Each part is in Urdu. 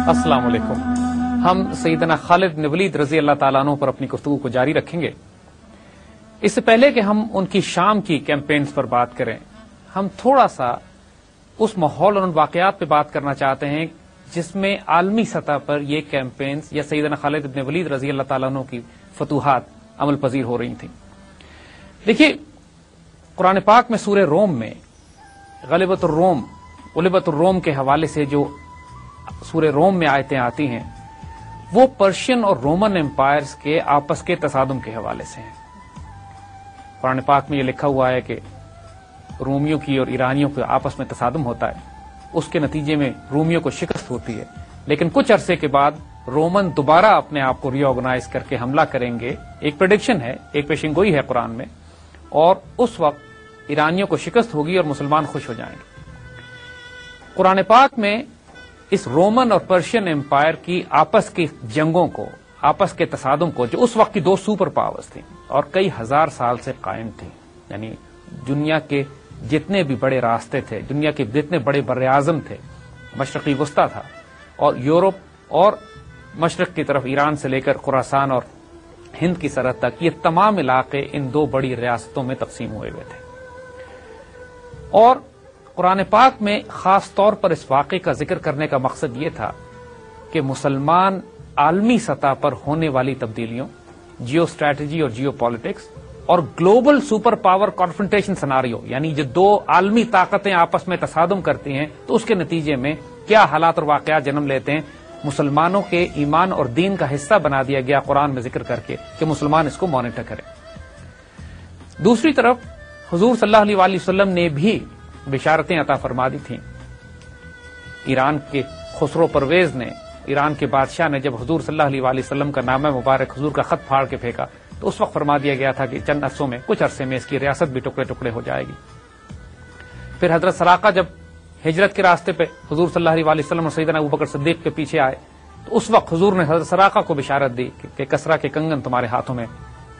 السلام علیکم. ہم سیدنا خالد بن ولید رضی اللہ تعالیٰ عنہ پر اپنی گفتگو کو جاری رکھیں گے. اس سے پہلے کہ ہم ان کی شام کی کیمپینز پر بات کریں، ہم تھوڑا سا اس ماحول اور ان واقعات پہ بات کرنا چاہتے ہیں جس میں عالمی سطح پر یہ کیمپینز یا سیدنا خالد بن ولید رضی اللہ تعالیٰ عنہ کی فتوحات عمل پذیر ہو رہی تھیں. دیکھیے، قرآن پاک میں سورہ روم میں غلبۃ الروم کے حوالے سے جو سورہ روم میں آیتیں آتی ہیں وہ پرشین اور رومن امپائرز کے آپس کے تصادم کے حوالے سے ہیں. قرآن پاک میں یہ لکھا ہوا ہے کہ رومیوں کی اور ایرانیوں کے آپس میں تصادم ہوتا ہے، اس کے نتیجے میں رومیوں کو شکست ہوتی ہے، لیکن کچھ عرصے کے بعد رومن دوبارہ اپنے آپ کو ری آرگنائز کر کے حملہ کریں گے. ایک پریڈکشن ہے، ایک پیشن گوئی ہے قرآن میں، اور اس وقت ایرانیوں کو شکست ہوگی اور مسلمان خوش ہو جائیں گے. قرآن پاک میں اس رومن اور پرشین امپائر کی آپس کی جنگوں کو، آپس کے تصادم کو، جو اس وقت کی دو سپر پاورز تھیں اور کئی ہزار سال سے قائم تھیں، یعنی دنیا کے جتنے بھی بڑے راستے تھے، دنیا کے جتنے بڑے بر اعظم تھے، مشرقی وسطی تھا اور یورپ اور مشرق کی طرف ایران سے لے کر خراسان اور ہند کی سرحد تک، یہ تمام علاقے ان دو بڑی ریاستوں میں تقسیم ہوئے ہوئے تھے. اور قرآن پاک میں خاص طور پر اس واقعے کا ذکر کرنے کا مقصد یہ تھا کہ مسلمان عالمی سطح پر ہونے والی تبدیلیوں، جیو اسٹریٹجی اور جیو پالیٹکس اور global super power confrontation scenario, یعنی جو دو عالمی طاقتیں آپس میں تصادم کرتی ہیں تو اس کے نتیجے میں کیا حالات اور واقعات جنم لیتے ہیں، مسلمانوں کے ایمان اور دین کا حصہ بنا دیا گیا قرآن میں ذکر کر کے کہ مسلمان اس کو مانیٹر کریں. دوسری طرف حضور صلی اللہ علیہ وسلم نے بھی بشارتیں عطا فرما دی تھیں. ایران کے خسرو پرویز نے، ایران کے بادشاہ نے جب حضور صلی اللہ علیہ وسلم کا نامہ مبارک حضور کا خط پھاڑ کے پھینکا تو اس وقت فرما دیا گیا تھا کہ چند عرصوں میں، کچھ عرصے میں اس کی ریاست بھی ٹکڑے ٹکڑے ہو جائے گی. پھر حضرت سراقہ جب ہجرت کے راستے پہ حضور صلی اللہ علیہ وسلم اور سیدنا ابوبکر صدیق کے پیچھے آئے تو اس وقت حضور نے حضرت سراقہ کو بشارت دی کہ کسرا کے کنگن تمہارے ہاتھوں میں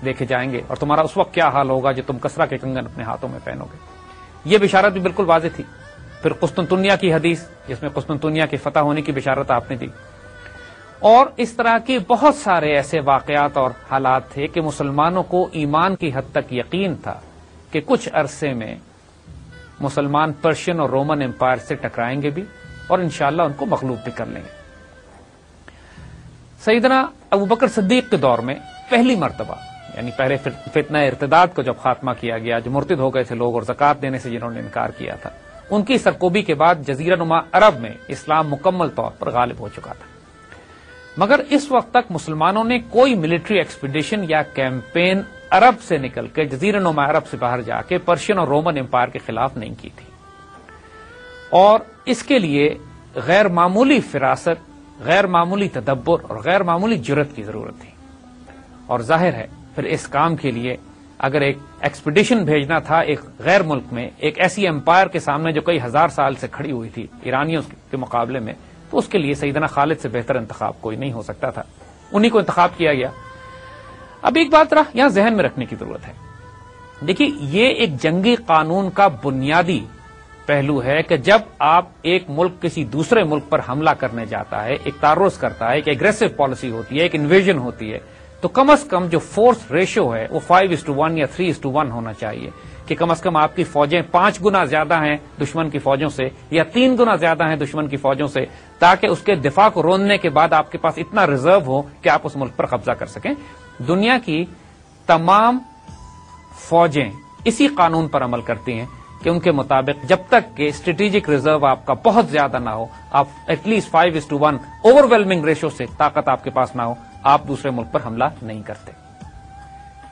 دیکھے جائیں گے اور تمہارا اس وقت کیا حال ہوگا جو تم کسرا کے کنگن اپنے ہاتھوں میں پہنو گے. یہ بشارت بھی بالکل واضح تھی. پھر قسطنطنیہ کی حدیث جس میں قسطنطنیہ کے فتح ہونے کی بشارت آپ نے دی. اور اس طرح کے بہت سارے ایسے واقعات اور حالات تھے کہ مسلمانوں کو ایمان کی حد تک یقین تھا کہ کچھ عرصے میں مسلمان پرشین اور رومن امپائر سے ٹکرائیں گے بھی اور انشاءاللہ ان کو مغلوب بھی کر لیں گے. سیدنا ابوبکر صدیق کے دور میں پہلی مرتبہ، یعنی پہلے فتنہ ارتداد کو جب خاتمہ کیا گیا، جو مرتد ہو گئے تھے لوگ اور زکوٰۃ دینے سے جنہوں نے انکار کیا تھا، ان کی سرکوبی کے بعد جزیرہ نما عرب میں اسلام مکمل طور پر غالب ہو چکا تھا. مگر اس وقت تک مسلمانوں نے کوئی ملٹری ایکسپیڈیشن یا کیمپین عرب سے نکل کے جزیرہ نما عرب سے باہر جا کے پرشین اور رومن امپائر کے خلاف نہیں کی تھی. اور اس کے لیے غیر معمولی فراست، غیر معمولی تدبر اور غیر معمولی جرأت کی ضرورت تھی. اور ظاہر ہے پھر اس کام کے لیے اگر ایک ایکسپیڈیشن بھیجنا تھا ایک غیر ملک میں، ایک ایسی امپائر کے سامنے جو کئی ہزار سال سے کھڑی ہوئی تھی ایرانیوں کے مقابلے میں، تو اس کے لیے سیدنا خالد سے بہتر انتخاب کوئی نہیں ہو سکتا تھا. انہی کو انتخاب کیا گیا. اب ایک بات یہاں ذہن میں رکھنے کی ضرورت ہے. دیکھیے، یہ ایک جنگی قانون کا بنیادی پہلو ہے کہ جب آپ ایک ملک کسی دوسرے ملک پر حملہ کرنے جاتا ہے، ایک تعرض کرتا ہے، ایک ایگریسو پالیسی ہوتی ہے، ایک انویژن ہوتی ہے، تو کم از کم جو فورس ریشو ہے وہ 5:1 یا 3:1 ہونا چاہیے کہ کم از کم آپ کی فوجیں 5 گنا زیادہ ہیں دشمن کی فوجوں سے یا 3 گنا زیادہ ہیں دشمن کی فوجوں سے، تاکہ اس کے دفاع کو روندنے کے بعد آپ کے پاس اتنا ریزرو ہو کہ آپ اس ملک پر قبضہ کر سکیں. دنیا کی تمام فوجیں اسی قانون پر عمل کرتی ہیں کہ ان کے مطابق جب تک کہ اسٹریٹجک ریزرو آپ کا بہت زیادہ نہ ہو، آپ at least 5:1 overwhelming ratio سے طاقت آپ کے پاس نہ ہو، آپ دوسرے ملک پر حملہ نہیں کرتے.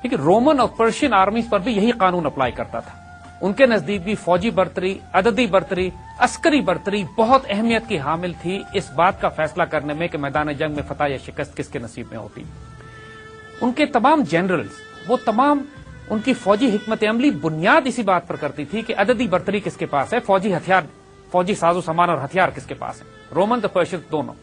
لیکن رومن اور پرشین آرمیز پر بھی یہی قانون اپلائی کرتا تھا. ان کے نزدیک بھی فوجی برتری، عددی برتری، عسکری برتری بہت اہمیت کی حامل تھی اس بات کا فیصلہ کرنے میں کہ میدان جنگ میں فتح یا شکست کس کے نصیب میں ہوتی. ان کے تمام جنرلز، وہ تمام ان کی فوجی حکمت عملی بنیاد اسی بات پر کرتی تھی کہ عددی برتری کس کے پاس ہے، فوجی ہتھیار، فوجی ساز و سامان اور ہتھیار کس کے پاس ہے، رومن تو پرشین دونوں.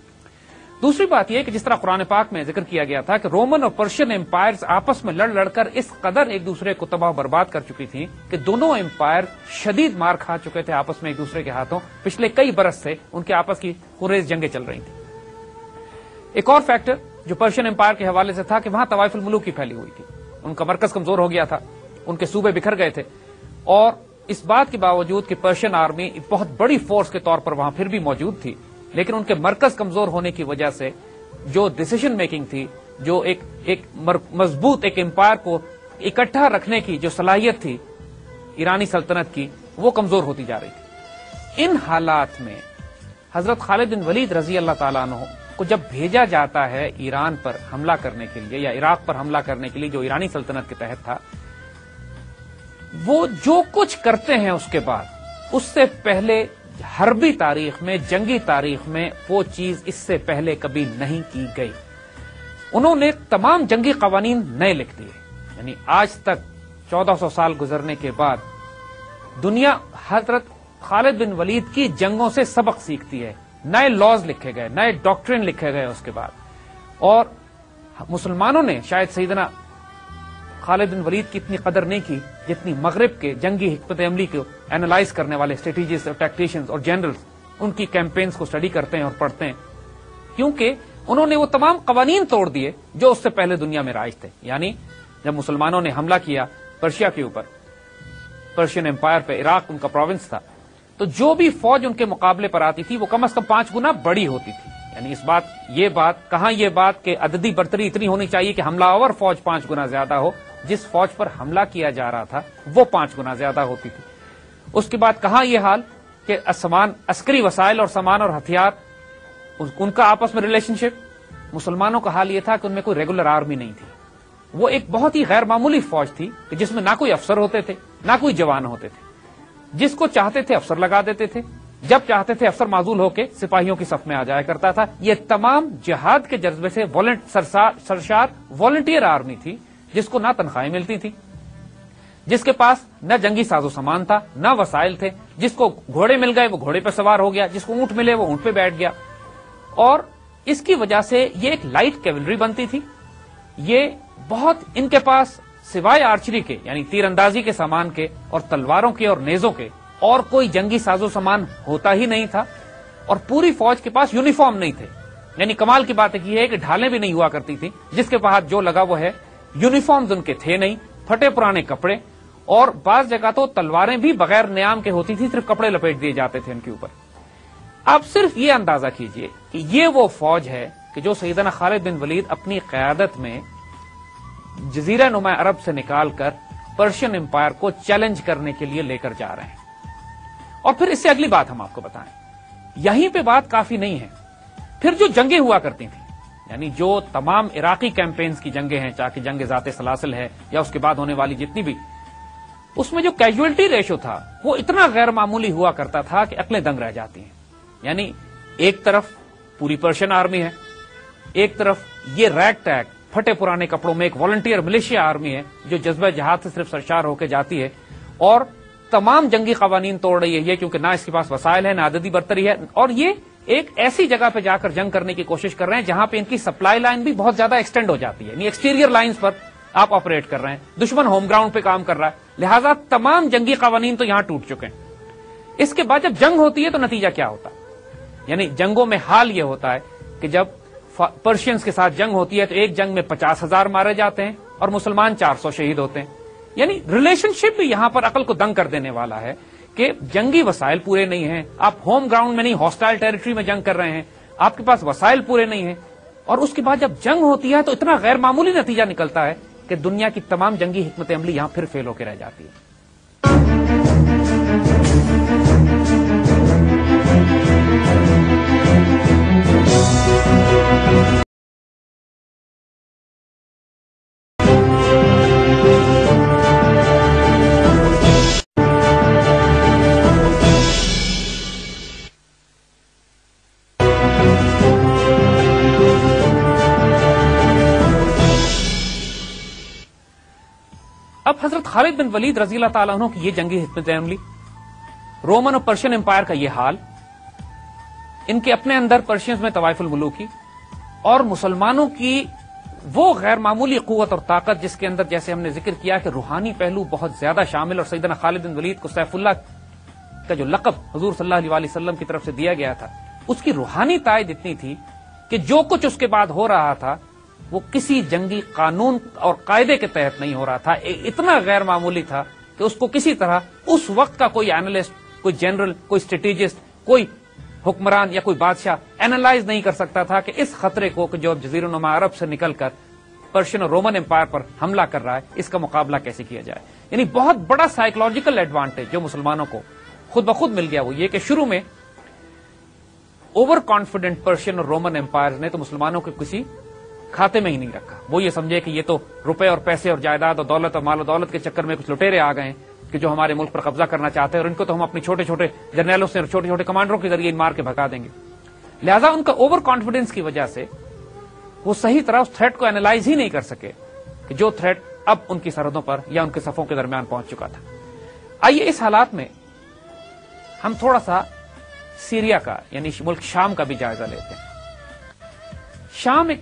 دوسری بات یہ کہ جس طرح قرآن پاک میں ذکر کیا گیا تھا کہ رومن اور پرشین امپائرز آپس میں لڑ کر اس قدر ایک دوسرے کو تباہ و برباد کر چکی تھیں کہ دونوں امپائر شدید مار کھا چکے تھے آپس میں ایک دوسرے کے ہاتھوں. پچھلے کئی برس سے ان کے آپس کی خریز جنگیں چل رہی تھیں. ایک اور فیکٹر جو پرشین امپائر کے حوالے سے تھا کہ وہاں طوائف الملوک کی پھیلی ہوئی تھی، ان کا مرکز کمزور ہو گیا تھا، ان کے صوبے بکھر گئے تھے، اور اس بات کے باوجود کہ پرشین آرمی ایک بہت بڑی فورس کے طور پر وہاں پھر بھی موجود تھی، لیکن ان کے مرکز کمزور ہونے کی وجہ سے جو ڈیسیژن میکنگ تھی، جو ایک مضبوط ایک امپائر کو اکٹھا رکھنے کی جو صلاحیت تھی ایرانی سلطنت کی، وہ کمزور ہوتی جا رہی تھی۔ ان حالات میں حضرت خالد بن ولید رضی اللہ تعالیٰ عنہ کو جب بھیجا جاتا ہے ایران پر حملہ کرنے کے لیے یا عراق پر حملہ کرنے کے لیے جو ایرانی سلطنت کے تحت تھا، وہ جو کچھ کرتے ہیں اس کے بعد، اس سے پہلے حربی تاریخ میں، جنگی تاریخ میں وہ چیز اس سے پہلے کبھی نہیں کی گئی۔ انہوں نے تمام جنگی قوانین نئے لکھ دیے، یعنی آج تک 1400 سال گزرنے کے بعد دنیا حضرت خالد بن ولید کی جنگوں سے سبق سیکھتی ہے، نئے لاز لکھے گئے، نئے ڈاکٹرن لکھے گئے اس کے بعد، اور مسلمانوں نے شاید سیدنا خالد بن ولید کی اتنی قدر نہیں کی جتنی مغرب کے جنگی حکمت عملی کو اینالائز کرنے والے اسٹریٹجسٹ اور ٹیکٹیشینز اور جنرلز ان کی کیمپینز کو اسٹڈی کرتے ہیں اور پڑھتے ہیں، کیونکہ انہوں نے وہ تمام قوانین توڑ دیے جو اس سے پہلے دنیا میں رائج تھے۔ یعنی جب مسلمانوں نے حملہ کیا پرشیا کے اوپر، پرشین امپائر پہ، عراق ان کا پروونس تھا، تو جو بھی فوج ان کے مقابلے پر آتی تھی وہ کم از کم 5 گنا بڑی ہوتی تھی۔ یعنی یہ بات کہ عددی برتری اتنی ہونی چاہیے کہ حملہ آور فوج 5 گنا زیادہ ہو، جس فوج پر حملہ کیا جا رہا تھا وہ 5 گنا زیادہ ہوتی تھی۔ اس کے بعد کہاں یہ حال کہ عسکری وسائل اور سامان اور ہتھیار ان کا آپس میں ریلیشن شپ، مسلمانوں کا حال یہ تھا کہ ان میں کوئی ریگولر آرمی نہیں تھی، وہ ایک بہت ہی غیر معمولی فوج تھی کہ جس میں نہ کوئی افسر ہوتے تھے نہ کوئی جوان ہوتے تھے، جس کو چاہتے تھے افسر لگا دیتے تھے، جب چاہتے تھے افسر معزول ہو کے سپاہیوں کی صف میں آ جایا کرتا تھا۔ یہ تمام جہاد کے جذبے سے سرشار والنٹیئر آرمی تھی، جس کو نہ تنخواہیں ملتی تھی، جس کے پاس نہ جنگی ساز و سامان تھا نہ وسائل تھے، جس کو گھوڑے مل گئے وہ گھوڑے پہ سوار ہو گیا، جس کو اونٹ ملے وہ اونٹ پہ بیٹھ گیا، اور اس کی وجہ سے یہ ایک لائٹ کیولری بنتی تھی۔ یہ بہت ان کے پاس سوائے آرچری کے یعنی تیر اندازی کے سامان کے اور تلواروں کے اور نیزوں کے اور کوئی جنگی ساز و سامان ہوتا ہی نہیں تھا، اور پوری فوج کے پاس یونیفارم نہیں تھے۔ یعنی کمال کی بات یہ ہے کہ ڈھالیں بھی نہیں ہوا کرتی تھی، جس کے پاس جو لگا وہ ہے، یونیفارمز ان کے تھے نہیں، پھٹے پرانے کپڑے، اور بعض جگہ تو تلواریں بھی بغیر نیام کے ہوتی تھی، صرف کپڑے لپیٹ دیے جاتے تھے ان کے اوپر۔ آپ صرف یہ اندازہ کیجئے کہ یہ وہ فوج ہے کہ جو سیدنا خالد بن ولید اپنی قیادت میں جزیرہ نما عرب سے نکال کر پرشین امپائر کو چیلنج کرنے کے لیے لے کر جا رہے ہیں۔ اور پھر اس سے اگلی بات ہم آپ کو بتائیں، یہیں پہ بات کافی نہیں ہے، پھر جو جنگیں ہوا کرتی تھیں، یعنی جو تمام عراقی کیمپینز کی جنگیں ہیں، چاہے جنگ ذات سلاسل ہے یا اس کے بعد ہونے والی جتنی بھی، اس میں جو کیجوئلٹی ریشو تھا وہ اتنا غیر معمولی ہوا کرتا تھا کہ عقلیں دنگ رہ جاتی ہیں۔ یعنی ایک طرف پوری پرشین آرمی ہے، ایک طرف یہ ریگ ٹیگ پھٹے پرانے کپڑوں میں ایک والنٹیئر ملیشیا آرمی ہے جو جذبہ جہاد سے صرف سرشار ہو کے جاتی ہے اور تمام جنگی قوانین توڑ رہی ہے، یہ کیونکہ نہ اس کے پاس وسائل ہے نہ عددی برتری ہے، اور یہ ایک ایسی جگہ پہ جا کر جنگ کرنے کی کوشش کر رہے ہیں جہاں پہ ان کی سپلائی لائن بھی بہت زیادہ ایکسٹینڈ ہو جاتی ہے، یعنی ایکسٹیریئر لائنز پر آپ آپریٹ کر رہے ہیں، دشمن ہوم گراؤنڈ پہ کام کر رہا ہے، لہذا تمام جنگی قوانین تو یہاں ٹوٹ چکے ہیں۔ اس کے بعد جب جنگ ہوتی ہے تو نتیجہ کیا ہوتا ہے؟ یعنی جنگوں میں حال یہ ہوتا ہے کہ جب پرشینز کے ساتھ جنگ ہوتی ہے تو ایک جنگ میں 50,000 مارے جاتے ہیں اور مسلمان 400 شہید ہوتے ہیں۔ یعنی ریلیشن شپ بھی یہاں پر عقل کو دنگ کر دینے والا ہے کہ جنگی وسائل پورے نہیں ہیں، آپ ہوم گراؤنڈ میں نہیں ہاسٹائل ٹیریٹری میں جنگ کر رہے ہیں، آپ کے پاس وسائل پورے نہیں ہیں، اور اس کے بعد جب جنگ ہوتی ہے تو اتنا غیر معمولی نتیجہ نکلتا ہے کہ دنیا کی تمام جنگی حکمت عملی یہاں پھر فیل ہو کے رہ جاتی ہے۔ اب حضرت خالد بن ولید رضی اللہ تعالیٰ عنہ کی یہ جنگی حکمت عملی، رومن اور پرشین امپائر کا یہ حال، ان کے اپنے اندر پرشینز میں طوائف الملوکی اور مسلمانوں کی وہ غیر معمولی قوت اور طاقت جس کے اندر جیسے ہم نے ذکر کیا کہ روحانی پہلو بہت زیادہ شامل، اور سیدنا خالد بن ولید کو سیف اللہ کا جو لقب حضور صلی اللہ علیہ وسلم کی طرف سے دیا گیا تھا، اس کی روحانی تائید اتنی تھی کہ جو کچھ اس کے بعد ہو رہا تھا وہ کسی جنگی قانون اور قاعدے کے تحت نہیں ہو رہا تھا، اتنا غیر معمولی تھا کہ اس کو کسی طرح اس وقت کا کوئی اینالسٹ، کوئی جنرل، کوئی اسٹریٹجسٹ، کوئی حکمران یا کوئی بادشاہ اینالائز نہیں کر سکتا تھا کہ اس خطرے کو کہ جو جزیرہ نما عرب سے نکل کر پرشین اور رومن امپائر پر حملہ کر رہا ہے، اس کا مقابلہ کیسے کیا جائے۔ یعنی بہت بڑا سائیکولوجیکل ایڈوانٹیج جو مسلمانوں کو خود بخود مل گیا وہ یہ کہ شروع میں اوور کانفیڈنٹ پرشین اور رومن امپائر نے تو مسلمانوں کے کسی کھاتے میں ہی نہیں رکھا۔ وہ یہ سمجھے کہ یہ تو روپے اور پیسے اور جائیداد اور دولت اور مال و دولت کے چکر میں کچھ لٹیرے آ گئے ہیں کہ جو ہمارے ملک پر قبضہ کرنا چاہتے ہیں، اور ان کو تو ہم اپنی چھوٹے چھوٹے جرنیلوں سے اور چھوٹے چھوٹے کمانڈروں کے ذریعے مار کے بھگا دیں گے۔ لہذا ان کا اوور کانفیڈنس کی وجہ سے وہ صحیح طرح اس تھریٹ کو اینالائز ہی نہیں کر سکے کہ جو تھریٹ اب ان کی سرحدوں پر یا ان کے صفوں کے درمیان پہنچ چکا تھا۔ آئیے اس حالات میں ہم تھوڑا سا سیریا کا یعنی ملک شام کا بھی جائزہ لیتے ہیں۔ شام ایک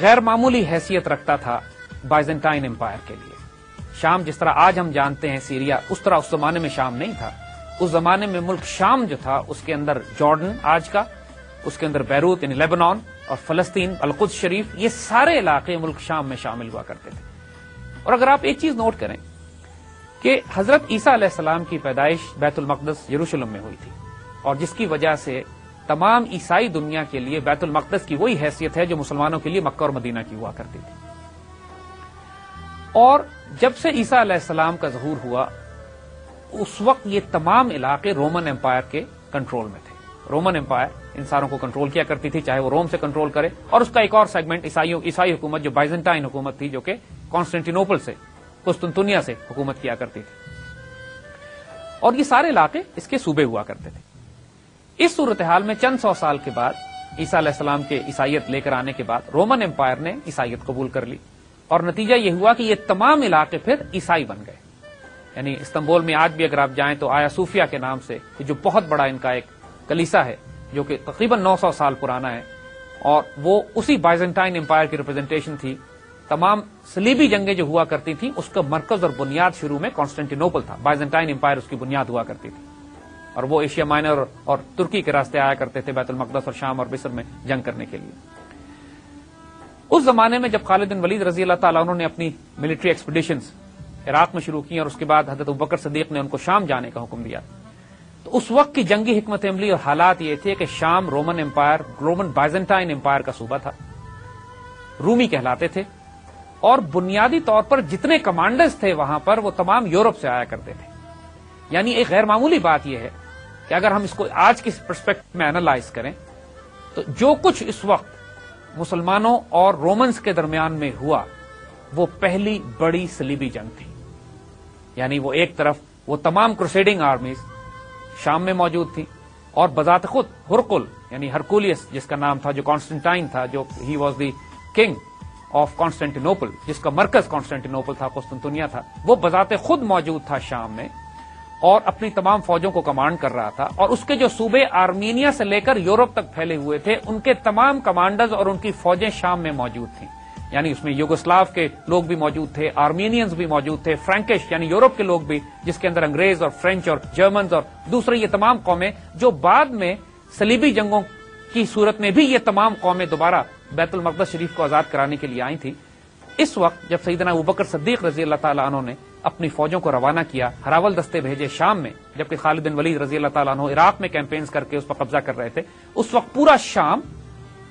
غیر معمولی حیثیت رکھتا تھا بائزنٹائن امپائر کے لیے۔ شام جس طرح آج ہم جانتے ہیں سیریا، اس طرح اس زمانے میں شام نہیں تھا۔ اس زمانے میں ملک شام جو تھا اس کے اندر جارڈن آج کا، اس کے اندر بیروت یعنی لیبنان اور فلسطین، القدس شریف، یہ سارے علاقے ملک شام میں شامل ہوا کرتے تھے۔ اور اگر آپ ایک چیز نوٹ کریں کہ حضرت عیسیٰ علیہ السلام کی پیدائش بیت المقدس یروشلم میں ہوئی تھی، اور جس کی وجہ سے تمام عیسائی دنیا کے لیے بیت المقدس کی وہی حیثیت ہے جو مسلمانوں کے لیے مکہ اور مدینہ کی ہوا کرتی تھی۔ اور جب سے عیسیٰ علیہ السلام کا ظہور ہوا اس وقت یہ تمام علاقے رومن امپائر کے کنٹرول میں تھے۔ رومن امپائر ان ساروں کو کنٹرول کیا کرتی تھی، چاہے وہ روم سے کنٹرول کرے، اور اس کا ایک اور سیگمنٹ عیسائی حکومت جو بائزنٹائن حکومت تھی، جو کہ کانسٹینٹینوپل سے، قسطنطنیہ سے حکومت کیا کرتی تھی، اور یہ سارے علاقے اس کے صوبے ہوا کرتے تھے۔ اس صورتحال میں چند سو سال کے بعد عیسیٰ علیہ السلام کے عیسائیت لے کر آنے کے بعد رومن امپائر نے عیسائیت قبول کر لی، اور نتیجہ یہ ہوا کہ یہ تمام علاقے پھر عیسائی بن گئے۔ یعنی استنبول میں آج بھی اگر آپ جائیں تو آیا صوفیہ کے نام سے جو بہت بڑا ان کا ایک کلیسا ہے جو کہ تقریباً 900 سال پرانا ہے، اور وہ اسی بائزنٹائن امپائر کی ریپرزنٹیشن تھی۔ تمام صلیبی جنگیں جو ہوا کرتی تھیں اس کا مرکز اور بنیاد شروع میں کانسٹینٹینوپل تھا، بائزنٹائن امپائر اس کی بنیاد ہوا کرتی تھی، اور وہ ایشیا مائنر اور ترکی کے راستے آیا کرتے تھے بیت المقدس اور شام اور مصر میں جنگ کرنے کے لیے۔ اس زمانے میں جب خالد بن ولید رضی اللہ تعالیٰ عنہ نے اپنی ملٹری ایکسپیڈیشنز عراق میں شروع کی اور اس کے بعد حضرت ابوبکر صدیق نے ان کو شام جانے کا حکم دیا، تو اس وقت کی جنگی حکمت عملی اور حالات یہ تھے کہ شام رومن امپائر، رومن بائزنٹائن امپائر کا صوبہ تھا، رومی کہلاتے تھے، اور بنیادی طور پر جتنے کمانڈرز تھے وہاں پر وہ تمام یورپ سے آیا کرتے تھے۔ یعنی ایک غیر معمولی بات یہ ہے کہ اگر ہم اس کو آج کی پرسپیکٹو میں اینالائز کریں تو جو کچھ اس وقت مسلمانوں اور رومنز کے درمیان میں ہوا وہ پہلی بڑی صلیبی جنگ تھی۔ یعنی وہ ایک طرف وہ تمام کروسیڈنگ آرمیز شام میں موجود تھیں، اور بذات خود ہرقل یعنی ہرکولیس جس کا نام تھا، جو کانسٹنٹائن تھا، جو ہی was the king of Constantinople, جس کا مرکز کانسٹینٹینوپل تھا، قسطنطنیہ تھا، وہ بذات خود موجود تھا شام میں اور اپنی تمام فوجوں کو کمانڈ کر رہا تھا، اور اس کے جو صوبے آرمینیا سے لے کر یورپ تک پھیلے ہوئے تھے ان کے تمام کمانڈرز اور ان کی فوجیں شام میں موجود تھیں۔ یعنی اس میں یوگوسلاو کے لوگ بھی موجود تھے، آرمینینز بھی موجود تھے، فرینکش یعنی یورپ کے لوگ بھی، جس کے اندر انگریز اور فرینچ اور جرمنز اور دوسرے یہ تمام قومیں جو بعد میں صلیبی جنگوں کی صورت میں بھی یہ تمام قومیں دوبارہ بیت المقدس شریف کو آزاد کرانے کے لیے آئی تھیں۔ اس وقت جب سیدنا ابوبکر صدیق رضی اللہ تعالیٰ عنہ نے اپنی فوجوں کو روانہ کیا، ہراول دستے بھیجے شام میں، جبکہ خالد بن ولید رضی اللہ تعالیٰ عنہ عراق میں کیمپینز کر کے اس پر قبضہ کر رہے تھے، اس وقت پورا شام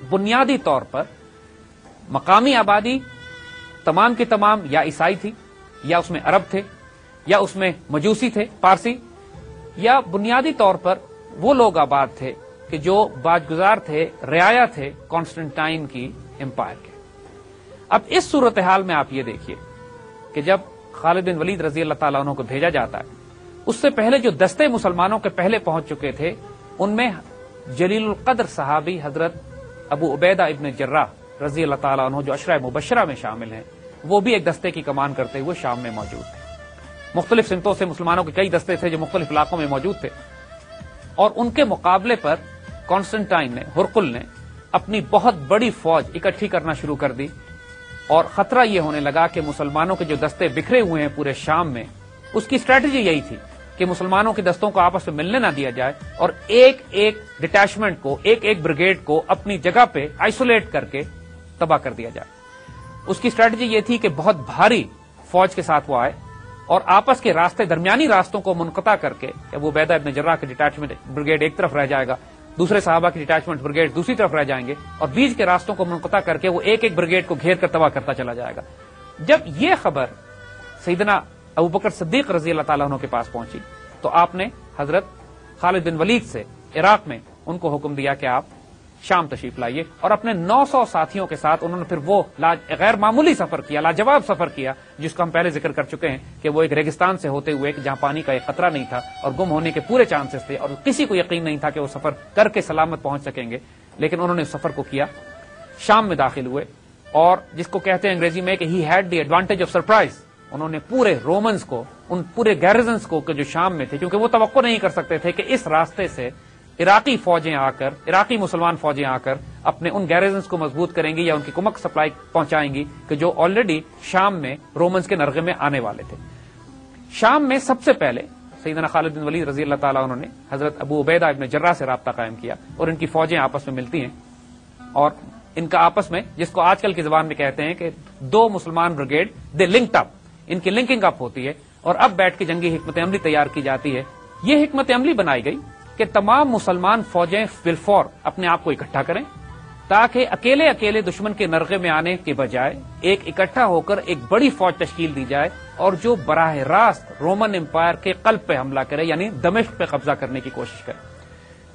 بنیادی طور پر مقامی آبادی تمام کی تمام یا عیسائی تھی، یا اس میں عرب تھے، یا اس میں مجوسی تھے پارسی، یا بنیادی طور پر وہ لوگ آباد تھے کہ جو باجگزار تھے، رعایا تھے کانسٹنٹائن کی امپائر کے۔ اب اس صورتحال میں آپ یہ دیکھیے کہ جب خالد بن ولید رضی اللہ تعالیٰ عنہ کو بھیجا جاتا ہے، اس سے پہلے جو دستے مسلمانوں کے پہلے پہنچ چکے تھے ان میں جلیل القدر صحابی حضرت ابو عبیدہ ابن جراح رضی اللہ تعالیٰ عنہ جو عشرہ مبشرہ میں شامل ہیں، وہ بھی ایک دستے کی کمان کرتے ہوئے شام میں موجود تھے۔ مختلف سمتوں سے مسلمانوں کے کئی دستے تھے جو مختلف علاقوں میں موجود تھے، اور ان کے مقابلے پر کانسٹنٹائن نے، ہرقل نے اپنی بہت بڑی فوج اکٹھی کرنا شروع کر دی، اور خطرہ یہ ہونے لگا کہ مسلمانوں کے جو دستے بکھرے ہوئے ہیں پورے شام میں، اس کی اسٹریٹجی یہی تھی کہ مسلمانوں کے دستوں کو آپس میں ملنے نہ دیا جائے اور ایک ایک ڈٹیچمنٹ کو، ایک ایک بریگیڈ کو اپنی جگہ پہ آئسولیٹ کر کے تباہ کر دیا جائے۔ اس کی اسٹریٹجی یہ تھی کہ بہت بھاری فوج کے ساتھ وہ آئے اور آپس کے راستے، درمیانی راستوں کو منقطع کر کے، ابو عبیدہ ابن جراح کی ڈٹیچمنٹ بریگیڈ ایک طرف رہ جائے گا، دوسرے صحابہ کی ڈٹیچمنٹ بریگیڈ دوسری طرف رہ جائیں گے، اور بیچ کے راستوں کو منقطع کر کے وہ ایک ایک بریگیڈ کو گھیر کر تباہ کرتا چلا جائے گا۔ جب یہ خبر سیدنا ابوبکر صدیق رضی اللہ تعالیٰ عنہ کے پاس پہنچی تو آپ نے حضرت خالد بن ولید سے عراق میں ان کو حکم دیا کہ آپ شام تشریف لائیے، اور اپنے 900 ساتھیوں کے ساتھ انہوں نے پھر وہ غیر معمولی سفر کیا، لاجواب سفر کیا، جس کو ہم پہلے ذکر کر چکے ہیں کہ وہ ایک ریگستان سے ہوتے ہوئے جہاں پانی کا ایک قطرہ نہیں تھا اور گم ہونے کے پورے چانسز تھے اور کسی کو یقین نہیں تھا کہ وہ سفر کر کے سلامت پہنچ سکیں گے، لیکن انہوں نے سفر کو کیا، شام میں داخل ہوئے، اور جس کو کہتے ہیں انگریزی میں کہ he had the advantage of surprise, انہوں نے پورے رومنز کو، ان پورے گیرزنز کو کہ جو شام میں تھے، کیونکہ وہ توقع نہیں کر سکتے تھے کہ اس راستے سے عراقی فوجیں آ کر، عراقی مسلمان فوجیں آ کر اپنے ان گیرزنز کو مضبوط کریں گی یا ان کی کمک سپلائی پہنچائیں گی کہ جو آلریڈی شام میں رومنز کے نرغے میں آنے والے تھے۔ شام میں سب سے پہلے سیدنا خالد بن ولید رضی اللہ تعالیٰ عنہ نے حضرت ابو عبیدہ ابن جراح سے رابطہ قائم کیا، اور ان کی فوجیں آپس میں ملتی ہیں، اور ان کا آپس میں، جس کو آج کل کی زبان میں کہتے ہیں کہ دو مسلمان بریگیڈ دے لنکڈ اپ، ان کی لنکنگ اپ ہوتی ہے، اور اب بیٹھ کے جنگی حکمت عملی تیار کی جاتی ہے۔ یہ حکمت عملی بنائی گئی کہ تمام مسلمان فوجیں بالفور اپنے آپ کو اکٹھا کریں تاکہ اکیلے اکیلے دشمن کے نرغے میں آنے کے بجائے ایک اکٹھا ہو کر ایک بڑی فوج تشکیل دی جائے، اور جو براہ راست رومن امپائر کے قلب پہ حملہ کرے، یعنی دمشق پہ قبضہ کرنے کی کوشش کرے۔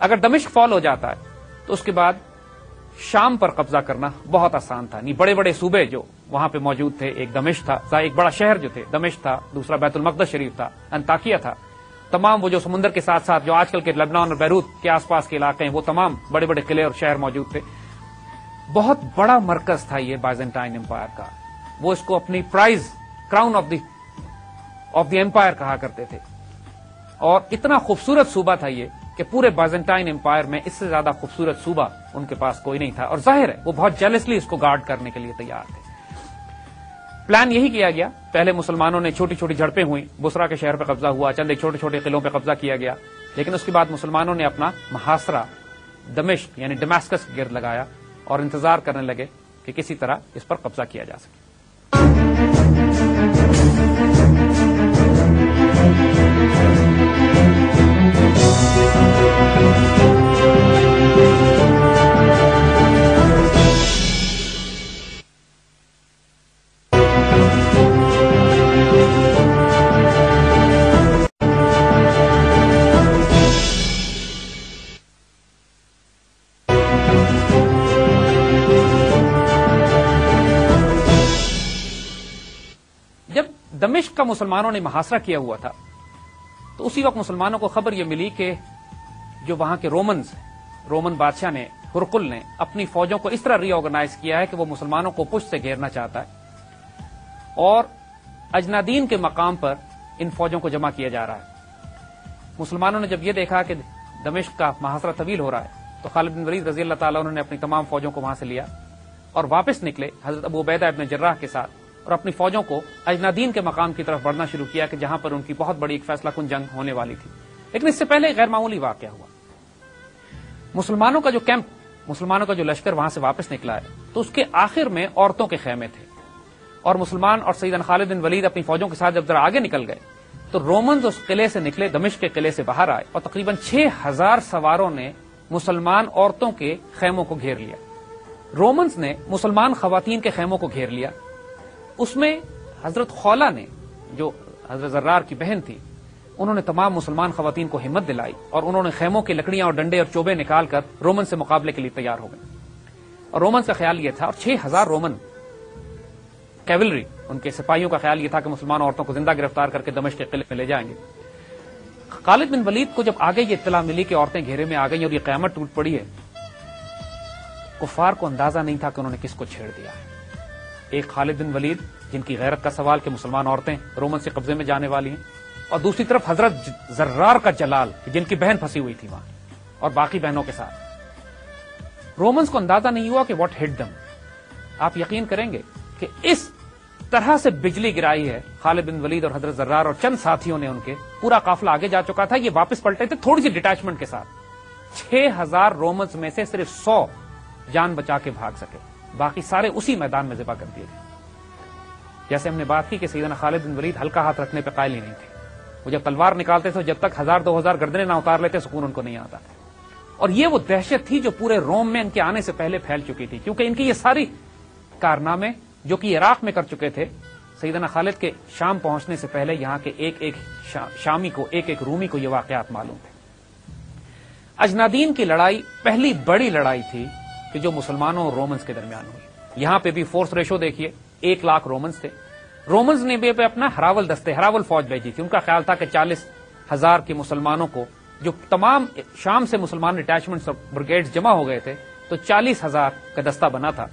اگر دمشق فال ہو جاتا ہے تو اس کے بعد شام پر قبضہ کرنا بہت آسان تھا، نہیں بڑے بڑے صوبے جو وہاں پہ موجود تھے، ایک دمشق تھا، ایک بڑا شہر جو تھے دمشق تھا، دوسرا بیت المقدس شریف تھا، انطاکیہ تھا، تمام وہ جو سمندر کے ساتھ ساتھ جو آج کل کے لبنان اور بیروت کے آس پاس کے علاقے ہیں، وہ تمام بڑے بڑے قلعے اور شہر موجود تھے۔ بہت بڑا مرکز تھا یہ بائزنٹائن امپائر کا، وہ اس کو اپنی prize crown of the empire کہا کرتے تھے، اور اتنا خوبصورت صوبہ تھا یہ کہ پورے بائزنٹائن امپائر میں اس سے زیادہ خوبصورت صوبہ ان کے پاس کوئی نہیں تھا، اور ظاہر ہے وہ بہت جیلسلی اس کو گارڈ کرنے کے لیے تیار تھے۔ پلان یہی کیا گیا، پہلے مسلمانوں نے چھوٹی چھوٹی جھڑپیں ہوئی، بصرہ کے شہر پہ قبضہ ہوا، چند ایک چھوٹے چھوٹے قلعوں پہ قبضہ کیا گیا، لیکن اس کے بعد مسلمانوں نے اپنا محاصرہ دمشق یعنی ڈماسکس کے گرد لگایا اور انتظار کرنے لگے کہ کسی طرح اس پر قبضہ کیا جا سکے۔ دمشق کا مسلمانوں نے محاصرہ کیا ہوا تھا تو اسی وقت مسلمانوں کو خبر یہ ملی کہ جو وہاں کے رومن بادشاہ نے، ہرقل نے اپنی فوجوں کو اس طرح ری آرگنائز کیا ہے کہ وہ مسلمانوں کو پشت سے گھیرنا چاہتا ہے، اور اجنادین کے مقام پر ان فوجوں کو جمع کیا جا رہا ہے۔ مسلمانوں نے جب یہ دیکھا کہ دمشق کا محاصرہ طویل ہو رہا ہے تو خالد بن ولید رضی اللہ تعالیٰ عنہ نے اپنی تمام فوجوں کو وہاں سے لیا اور واپس نکلے حضرت ابو عبیدہ ابن جراح کے ساتھ، اور اپنی فوجوں کو اجنادین کے مقام کی طرف بڑھنا شروع کیا کہ جہاں پر ان کی بہت بڑی ایک فیصلہ کن جنگ ہونے والی تھی۔ لیکن اس سے پہلے ایک غیر معمولی واقعہ ہوا۔ مسلمانوں کا جو کیمپ، مسلمانوں کا جو لشکر وہاں سے واپس نکلا ہے تو اس کے آخر میں عورتوں کے خیمے تھے، اور مسلمان اور سیدنا خالد بن ولید اپنی فوجوں کے ساتھ جب ذرا آگے نکل گئے تو رومنز اس قلعے سے نکلے، دمشق کے قلعے سے باہر آئے، اور تقریباً 6000 سواروں نے مسلمان عورتوں کے خیموں کو گھیر لیا۔ رومنز نے مسلمان خواتین کے خیموں کو گھیر لیا، اس میں حضرت خولہ نے، جو حضرت زرار کی بہن تھی، انہوں نے تمام مسلمان خواتین کو ہمت دلائی اور انہوں نے خیموں کی لکڑیاں اور ڈنڈے اور چوبے نکال کر رومن سے مقابلے کے لیے تیار ہو گئے، اور رومنز کا خیال یہ تھا، اور 6000 رومن کیولری، ان کے سپاہیوں کا خیال یہ تھا کہ مسلمان عورتوں کو زندہ گرفتار کر کے دمشق کے قلعے میں لے جائیں گے۔ خالد بن ولید کو جب آگے یہ اطلاع ملی کہ عورتیں گھیرے میں آ گئی اور یہ قیامت ٹوٹ پڑی ہے، کفار کو اندازہ نہیں تھا کہ انہوں نے کس کو چھیڑ دیا ہے۔ ایک خالد بن ولید جن کی غیرت کا سوال کہ مسلمان عورتیں رومن سے قبضے میں جانے والی ہیں، اور دوسری طرف حضرت زرار کا جلال جن کی بہن پھنسی ہوئی تھی وہاں اور باقی بہنوں کے ساتھ۔ رومنز کو اندازہ نہیں ہوا کہ واٹ ہٹ دم۔ آپ یقین کریں گے کہ اس طرح سے بجلی گرائی ہے خالد بن ولید اور حضرت زرار اور چند ساتھیوں نے، ان کے پورا قافلہ آگے جا چکا تھا، یہ واپس پلٹے تھے تھوڑی سی ڈٹیچمنٹ کے ساتھ. 6000 رومنز میں سے صرف 100 جان بچا کے بھاگ سکے، باقی سارے اسی میدان میں ذبح کر دیے گئے. جیسے ہم نے بات کی کہ سیدنا خالد بن ولید ہلکا ہاتھ رکھنے پہ قائل ہی نہیں تھے. وہ جب تلوار نکالتے تھے جب تک 1000-2000 گردنیں نہ اتار لیتے سکون ان کو نہیں آتا تھا. اور یہ وہ دہشت تھی جو پورے روم میں ان کے آنے سے پہلے پھیل چکی تھی، کیونکہ ان کی یہ ساری کارنامے جو کہ عراق میں کر چکے تھے، سیدنا خالد کے شام پہنچنے سے پہلے یہاں کے ایک ایک شامی کو، ایک ایک رومی کو یہ واقعات معلوم تھے. اجنادین کی لڑائی پہلی بڑی لڑائی تھی کہ جو مسلمانوں اور رومنز کے درمیان ہوئی. یہاں پہ بھی فورس ریشو دیکھیے، 1 لاکھ رومنز تھے. رومنز نے بھی اپنا ہراول فوج بھیجی تھی. ان کا خیال تھا کہ 40,000 کے مسلمانوں کو، جو تمام شام سے مسلمان اٹیچمنٹس اور بریگیڈز جمع ہو گئے تھے، تو 40,000 کا دستہ بنا تھا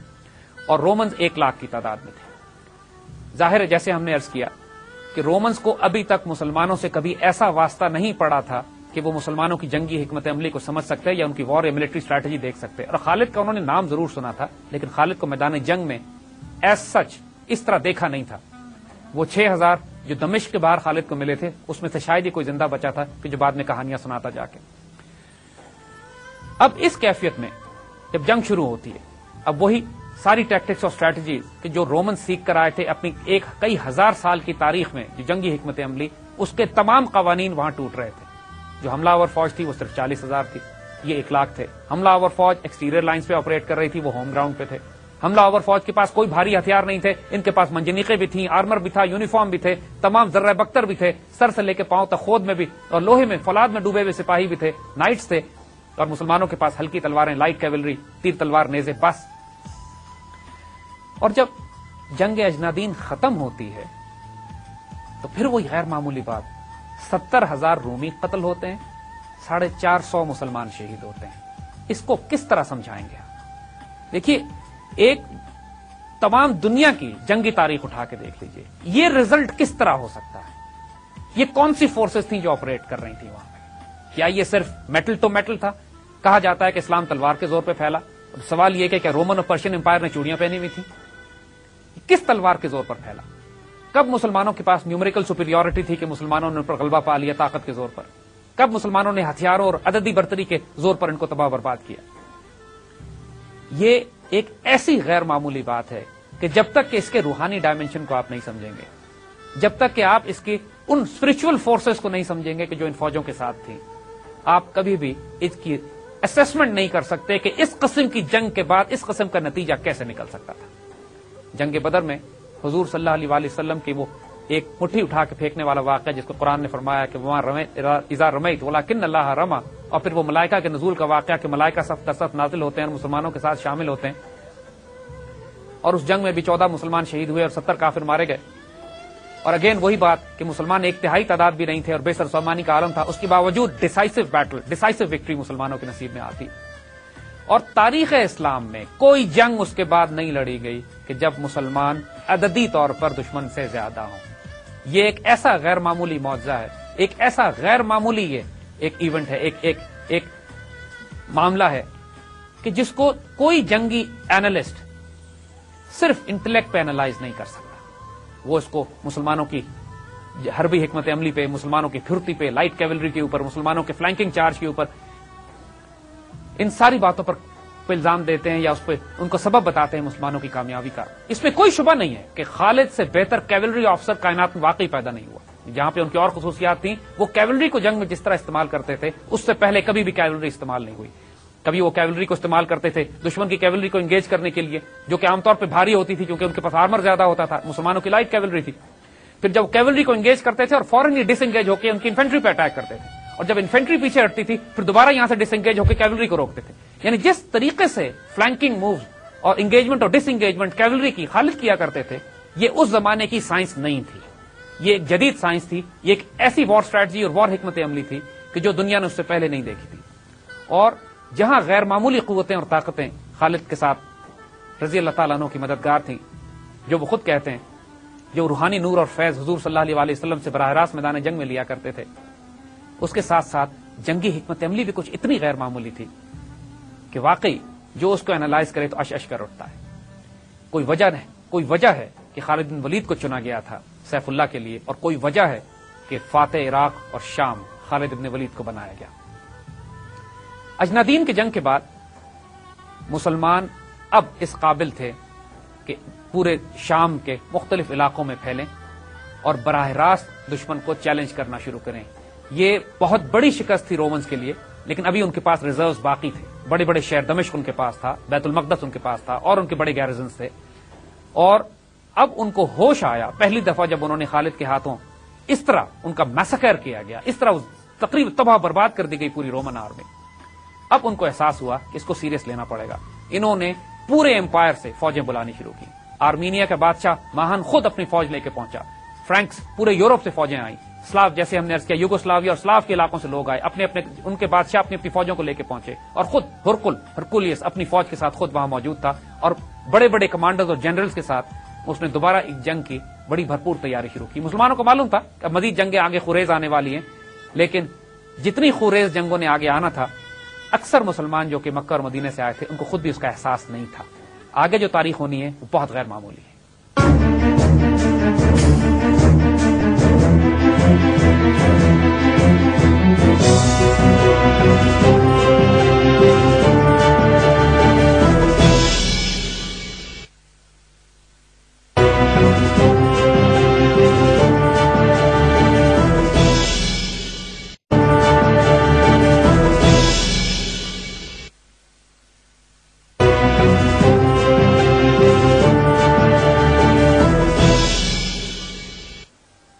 اور رومنز 1 لاکھ کی تعداد میں تھے. ظاہر ہے جیسے ہم نے عرض کیا کہ رومنز کو ابھی تک مسلمانوں سے کبھی ایسا واسطہ نہیں پڑا تھا کہ وہ مسلمانوں کی جنگی حکمت عملی کو سمجھ سکتے یا ان کی وار یا ملٹری اسٹریٹجی دیکھ سکتے. اور خالد کا انہوں نے نام ضرور سنا تھا، لیکن خالد کو میدان جنگ میں ایز سچ اس طرح دیکھا نہیں تھا. وہ 6000 جو دمشق کے باہر خالد کو ملے تھے، اس میں سے شاید ہی کوئی زندہ بچا تھا کہ جو بعد میں کہانیاں سناتا جا کے. اب اس کیفیت میں جب جنگ شروع ہوتی ہے، اب وہی ساری ٹیکٹکس اور اسٹریٹجیز کہ جو رومن سیکھ کر آئے تھے اپنی کئی ہزار سال کی تاریخ میں جو جنگی حکمت عملی، اس کے تمام قوانین وہاں ٹوٹ رہے تھے. جو حملہ آور فوج تھی وہ صرف 40,000 تھی، یہ 1 لاکھ تھے. حملہ آور فوج ایکسٹیریئر لائنز پہ آپریٹ کر رہی تھی، وہ ہوم گراؤنڈ پہ تھے. حملہ آور فوج کے پاس کوئی بھاری ہتھیار نہیں تھے، ان کے پاس منجنیقیں بھی تھیں، آرمر بھی تھا، یونیفارم بھی تھے، تمام ذرہ بختر بھی تھے، سر سے لے کے پاؤں تک خود میں بھی اور لوہے میں فولاد میں ڈوبے ہوئے سپاہی بھی تھے، نائٹس تھے. اور مسلمانوں کے پاس ہلکی تلواریں، لائٹ کیولری، تیر تلوار، نیزے، بس. اور جب جنگ اجنادین ختم ہوتی ہے تو پھر وہی غیر معمولی بات، 70,000 رومی قتل ہوتے ہیں، 450 مسلمان شہید ہوتے ہیں. اس کو کس طرح سمجھائیں گے؟ دیکھیے، ایک تمام دنیا کی جنگی تاریخ اٹھا کے دیکھ لیجئے، یہ رزلٹ کس طرح ہو سکتا ہے؟ یہ کون سی فورسز تھیں جو آپریٹ کر رہی تھیں وہاں پہ؟ کیا یہ صرف میٹل ٹو میٹل تھا؟ کہا جاتا ہے کہ اسلام تلوار کے زور پہ پھیلا. سوال یہ کہ کیا رومن اور پرشین امپائر نے چوڑیاں پہنی ہوئی تھیں؟ کس تلوار کے زور پر پھیلا؟ کب مسلمانوں کے پاس نیومریکل سپیریورٹی تھی کہ مسلمانوں نے ان پر غلبہ پا لیا طاقت کے زور پر؟ کب مسلمانوں نے ہتھیاروں اور عددی برتری کے زور پر ان کو تباہ برباد کیا؟ یہ ایک ایسی غیر معمولی بات ہے کہ جب تک کہ اس کے روحانی ڈائمنشن کو آپ نہیں سمجھیں گے، جب تک کہ آپ اس کی ان اسپرچل فورسز کو نہیں سمجھیں گے کہ جو ان فوجوں کے ساتھ تھیں، آپ کبھی بھی اس کی اسیسمنٹ نہیں کر سکتے کہ اس قسم کی جنگ کے بعد اس قسم کا نتیجہ کیسے نکل سکتا تھا. جنگ بدر میں حضور صلی اللہ علیہ وسلم کی وہ ایک مٹھی اٹھا کے پھینکنے والا واقعہ جس کو قرآن نے فرمایا کہ وہاں اذا رمیت ولکن اللہ رما، اور پھر وہ ملائکہ کے نزول کا واقعہ کہ ملائکہ صف در صف نازل ہوتے ہیں اور مسلمانوں کے ساتھ شامل ہوتے ہیں. اور اس جنگ میں بھی 14 مسلمان شہید ہوئے اور 70 کافر مارے گئے. اور اگین وہی بات کہ مسلمان 1/3 تعداد بھی نہیں تھے اور بے سر سامانی کا عالم تھا، اس کے باوجود ڈیسائسو بیٹل، ڈیسائسو وکٹری مسلمانوں کے نصیب میں آتی. اور تاریخ اسلام میں کوئی جنگ اس کے بعد نہیں لڑی گئی کہ جب مسلمان عددی طور پر دشمن سے زیادہ ہوں. یہ ایک ایسا غیر معمولی معجزہ ہے، ایک ایسا غیر معمولی یہ ایک ایونٹ ہے، ایک معاملہ ہے کہ جس کو کوئی جنگی اینالسٹ صرف انٹلیکٹ پہ اینالائز نہیں کر سکتا. وہ اس کو مسلمانوں کی حربی حکمت عملی پہ، مسلمانوں کی پھرتی پہ، لائٹ کیولری کے اوپر، مسلمانوں کے فلینکنگ چارج کے اوپر، ان ساری باتوں پر الزام دیتے ہیں یا اس پہ ان کو سبب بتاتے ہیں مسلمانوں کی کامیابی کا. اس میں کوئی شبہ نہیں ہے کہ خالد سے بہتر کیولری آفیسر کائنات میں واقعی پیدا نہیں ہوا. جہاں پہ ان کی اور خصوصیات تھیں، وہ کیولری کو جنگ میں جس طرح استعمال کرتے تھے اس سے پہلے کبھی بھی کیولری استعمال نہیں ہوئی. کبھی وہ کیولری کو استعمال کرتے تھے دشمن کی کیولری کو انگیج کرنے کے لیے، جو کہ عام طور پہ بھاری ہوتی تھی کیونکہ ان کے پاس آرمر زیادہ ہوتا تھا. مسلمانوں کی لائٹ کیولری تھی. پھر جب کیولری کو انگیج کرتے تھے اور فوراً ہی ڈس انگیج ہو کے ان کی انفینٹری پہ اٹیک کرتے تھے، اور جب انفینٹری پیچھے ہٹتی تھی پھر دوبارہ یہاں سے ڈس انگیج ہو کے کیولری کو روکتے تھے. یعنی جس طریقے سے فلینکنگ مووز اور انگیجمنٹ اور ڈس انگیجمنٹ کیولری کی خالد کیا کرتے تھے، یہ اس زمانے کی سائنس نہیں تھی. یہ ایک جدید سائنس تھی. یہ ایک ایسی وار اسٹریٹجی اور وار حکمت عملی تھی کہ جو دنیا نے اس سے پہلے نہیں دیکھی تھی. اور جہاں غیر معمولی قوتیں اور طاقتیں خالد کے ساتھ رضی اللہ تعالیٰ عنہ کی مددگار تھیں، جو وہ خود کہتے ہیں جو روحانی نور اور فیض حضور صلی اللہ علیہ وسلم سے براہ راست میدان جنگ میں لیا کرتے تھے، اس کے ساتھ ساتھ جنگی حکمت عملی بھی کچھ اتنی غیر معمولی تھی کہ واقعی جو اس کو اینالائز کرے تو اش اش کر اٹھتا ہے. کوئی وجہ ہے کہ کہ خالد بن ولید کو چنا گیا تھا سیف اللہ کے لیے، اور کوئی وجہ ہے کہ فاتح عراق اور شام خالد بن ولید کو بنایا گیا۔ اجنادین کی جنگ کے بعد مسلمان اب اس قابل تھے کہ پورے شام کے مختلف علاقوں میں پھیلیں اور براہ راست دشمن کو چیلنج کرنا شروع کریں۔ یہ بہت بڑی شکست تھی رومنز کے لیے، لیکن ابھی ان کے پاس ریزروز باقی تھے۔ بڑے بڑے شہر دمشق ان کے پاس تھا، بیت المقدس ان کے پاس تھا، اور ان کے بڑے گیرزنز تھے، اور اب ان کو ہوش آیا پہلی دفعہ جب انہوں نے خالد کے ہاتھوں اس طرح ان کا میسکر کیا گیا، اس طرح تقریباً تباہ برباد کر دی گئی پوری رومن آرمی۔ اب ان کو احساس ہوا کہ اس کو سیریس لینا پڑے گا۔ انہوں نے پورے امپائر سے فوجیں بلانی شروع کی۔ آرمینیا کا بادشاہ ماہن خود اپنی فوج لے کے پہنچا، فرینکس پورے یورپ سے فوجیں آئیں، سلاو جیسے ہم نے عرض کیا یوگوسلاویا اور سلاو کے علاقوں سے لوگ آئے، اپنے اپنے ان کے بادشاہ اپنی اپنی فوجوں کو لے کے پہنچے، اور خود ہرکولیس اپنی فوج کے ساتھ خود وہاں موجود تھا، اور بڑے بڑے کمانڈرز اور جنرلز کے ساتھ اس نے دوبارہ ایک جنگ کی بڑی بھرپور تیاری شروع کی۔ مسلمانوں کو معلوم تھا کہ مزید جنگیں آگے خوریز آنے والی ہیں، لیکن جتنی خوریز جنگوں نے آگے آنا تھا، اکثر مسلمان جو کہ مکہ اور مدینے سے آئے تھے ان کو خود بھی اس کا احساس نہیں تھا۔ آگے جو تاریخ ہونی ہے وہ بہت غیر معمولی ہے۔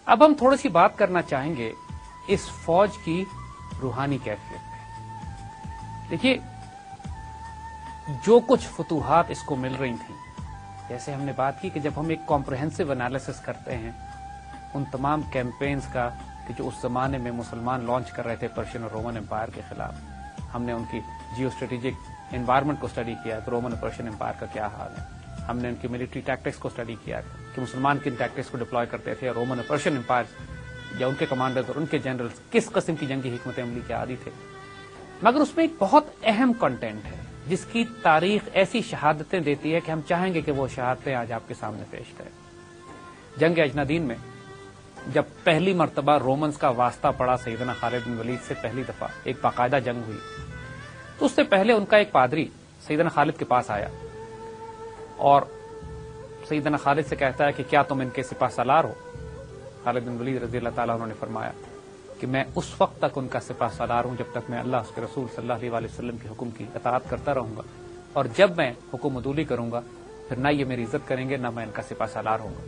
اب ہم تھوڑی سی بات کرنا چاہیں گے اس فوج کی روحانی کیفیت پہ۔ دیکھیے، جو کچھ فتوحات اس کو مل رہی تھیں، جیسے ہم نے بات کی کہ جب ہم ایک کمپریہنسو انالیسس کرتے ہیں ان تمام کیمپینز کا کہ جو اس زمانے میں مسلمان لانچ کر رہے تھے پرشین اور رومن امپائر کے خلاف، ہم نے ان کی جیو اسٹریٹجک انوائرمنٹ کو اسٹڈی کیا کہ رومن اور پرشین امپائر کا کیا حال ہے، ہم نے ان کی ملٹری ٹیکٹکس کو اسٹڈی کیا کہ مسلمان کن ٹیکٹکس کو ڈپلوائے کرتے تھے، اور رومن اور پرشین امپائر یا ان کے کمانڈرز اور ان کے جنرلز کس قسم کی جنگی حکمت عملی کے عادی تھے۔ مگر اس میں ایک بہت اہم کنٹینٹ ہے جس کی تاریخ ایسی شہادتیں دیتی ہے کہ ہم چاہیں گے کہ وہ شہادتیں آج آپ کے سامنے پیش کریں۔ جنگ اجنادین میں جب پہلی مرتبہ رومنز کا واسطہ پڑا سیدنا خالد بن ولید سے، پہلی دفعہ ایک باقاعدہ جنگ ہوئی، تو اس سے پہلے ان کا ایک پادری سیدنا خالد کے پاس آیا اور سیدنا خالد سے کہتا ہے کہ کیا تم ان کے سپہ سالار ہو؟ خالد بن ولید رضی اللہ تعالیٰ عنہ نے فرمایا کہ میں اس وقت تک ان کا سپہ سالار ہوں جب تک میں اللہ اس کے رسول صلی اللہ علیہ وسلم کے حکم کی اطاعت کرتا رہوں گا، اور جب میں حکم عدولی کروں گا پھر نہ یہ میری عزت کریں گے نہ میں ان کا سپہ سالار ہوں گا۔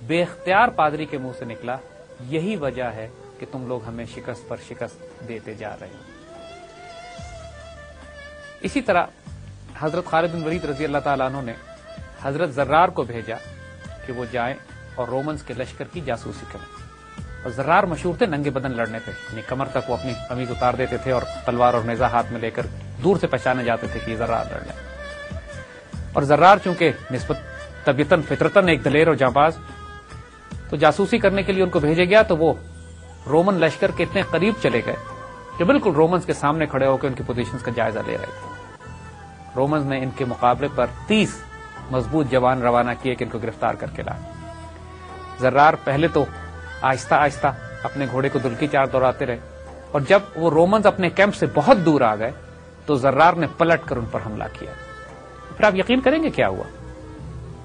بے اختیار پادری کے منہ سے نکلا، یہی وجہ ہے کہ تم لوگ ہمیں شکست پر شکست دیتے جا رہے ہیں۔ اسی طرح حضرت خالد بن ولید رضی اللہ تعالیٰ عنہ نے حضرت زرار کو بھیجا کہ وہ جائیں اور رومنز کے لشکر کی جاسوسی کریں، اور زرار مشہور تھے ننگے بدن لڑنے پہ، یعنی کمر تک وہ اپنی قمیض اتار دیتے تھے اور تلوار اور نیزہ ہاتھ میں لے کر دور سے پہچانے جاتے تھے کہ یہ زرار لڑ رہے ہیں۔ اور زرار چونکہ نسبت طبیعتاً فطرتاً ایک دلیر اور جانباز، تو جاسوسی کرنے کے لیے ان کو بھیجے گیا تو وہ رومن لشکر کے اتنے قریب چلے گئے کہ بالکل رومنز کے سامنے کھڑے ہو کے ان کی پوزیشنز کا جائزہ لے رہے تھے۔ رومنز نے ان کے مقابلے پر 30 مضبوط جوان روانہ کیے کہ ان کو گرفتار کر کے لائے۔ زرار پہلے تو آہستہ آہستہ اپنے گھوڑے کو دلکی چار دوڑاتے رہے، اور جب وہ رومنز اپنے کیمپ سے بہت دور آ گئے تو زرار نے پلٹ کر ان پر حملہ کیا۔ پھر آپ یقین کریں گے کیا ہوا؟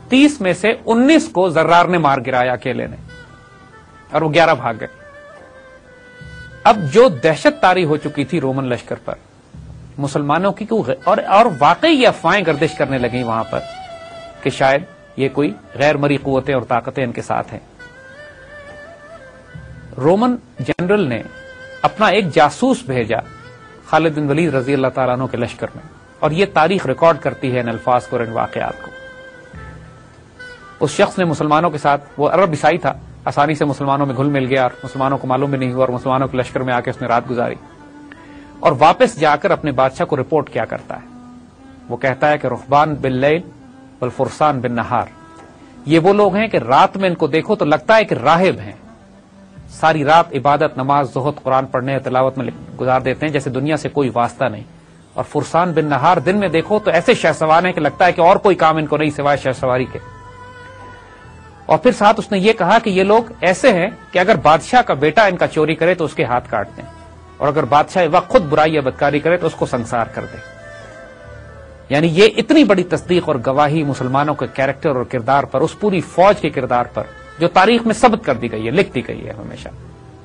30 میں سے 19 کو زرار نے مار گرایا اکیلے نے، اور وہ 11 بھاگ گئے۔ اب جو دہشت طاری ہو چکی تھی رومن لشکر پر، مسلمانوں کی اور واقعی یہ افواہیں گردش کرنے لگیں وہاں پر کہ شاید یہ کوئی غیر مرئی قوتیں اور طاقتیں ان کے ساتھ ہیں۔ رومن جنرل نے اپنا ایک جاسوس بھیجا خالد بن ولید رضی اللہ تعالیٰ عنہ کے لشکر میں، اور یہ تاریخ ریکارڈ کرتی ہے ان الفاظ کو اور ان واقعات کو۔ اس شخص نے مسلمانوں کے ساتھ، وہ عرب عیسائی تھا، آسانی سے مسلمانوں میں گھل مل گیا اور مسلمانوں کو معلوم بھی نہیں ہوا، اور مسلمانوں کے لشکر میں آ کے اس نے رات گزاری، اور واپس جا کر اپنے بادشاہ کو رپورٹ کیا کرتا ہے۔ وہ کہتا ہے کہ رخبان باللیل والفرسان بالنہار، یہ وہ لوگ ہیں کہ رات میں ان کو دیکھو تو لگتا ہے کہ راہب ہیں، ساری رات عبادت، نماز، زہد، قرآن پڑھنے اور تلاوت میں گزار دیتے ہیں جیسے دنیا سے کوئی واسطہ نہیں، اور فرسان بالنہار، دن میں دیکھو تو ایسے شہسوار ہیں کہ لگتا ہے کہ اور کوئی کام ان کو نہیں سوائے شہسواری کے۔ اور پھر ساتھ اس نے یہ کہا کہ یہ لوگ ایسے ہیں کہ اگر بادشاہ کا بیٹا ان کا چوری کرے تو اس کے ہاتھ کاٹ دیں، اور اگر بادشاہ وقت خود برائی یا بدکاری کرے تو اس کو سنسار کر دیں۔ یعنی یہ اتنی بڑی تصدیق اور گواہی مسلمانوں کے کیریکٹر اور کردار پر، اس پوری فوج کے کردار پر جو تاریخ میں ثبت کر دی گئی ہے، لکھ دی گئی ہے ہمیشہ۔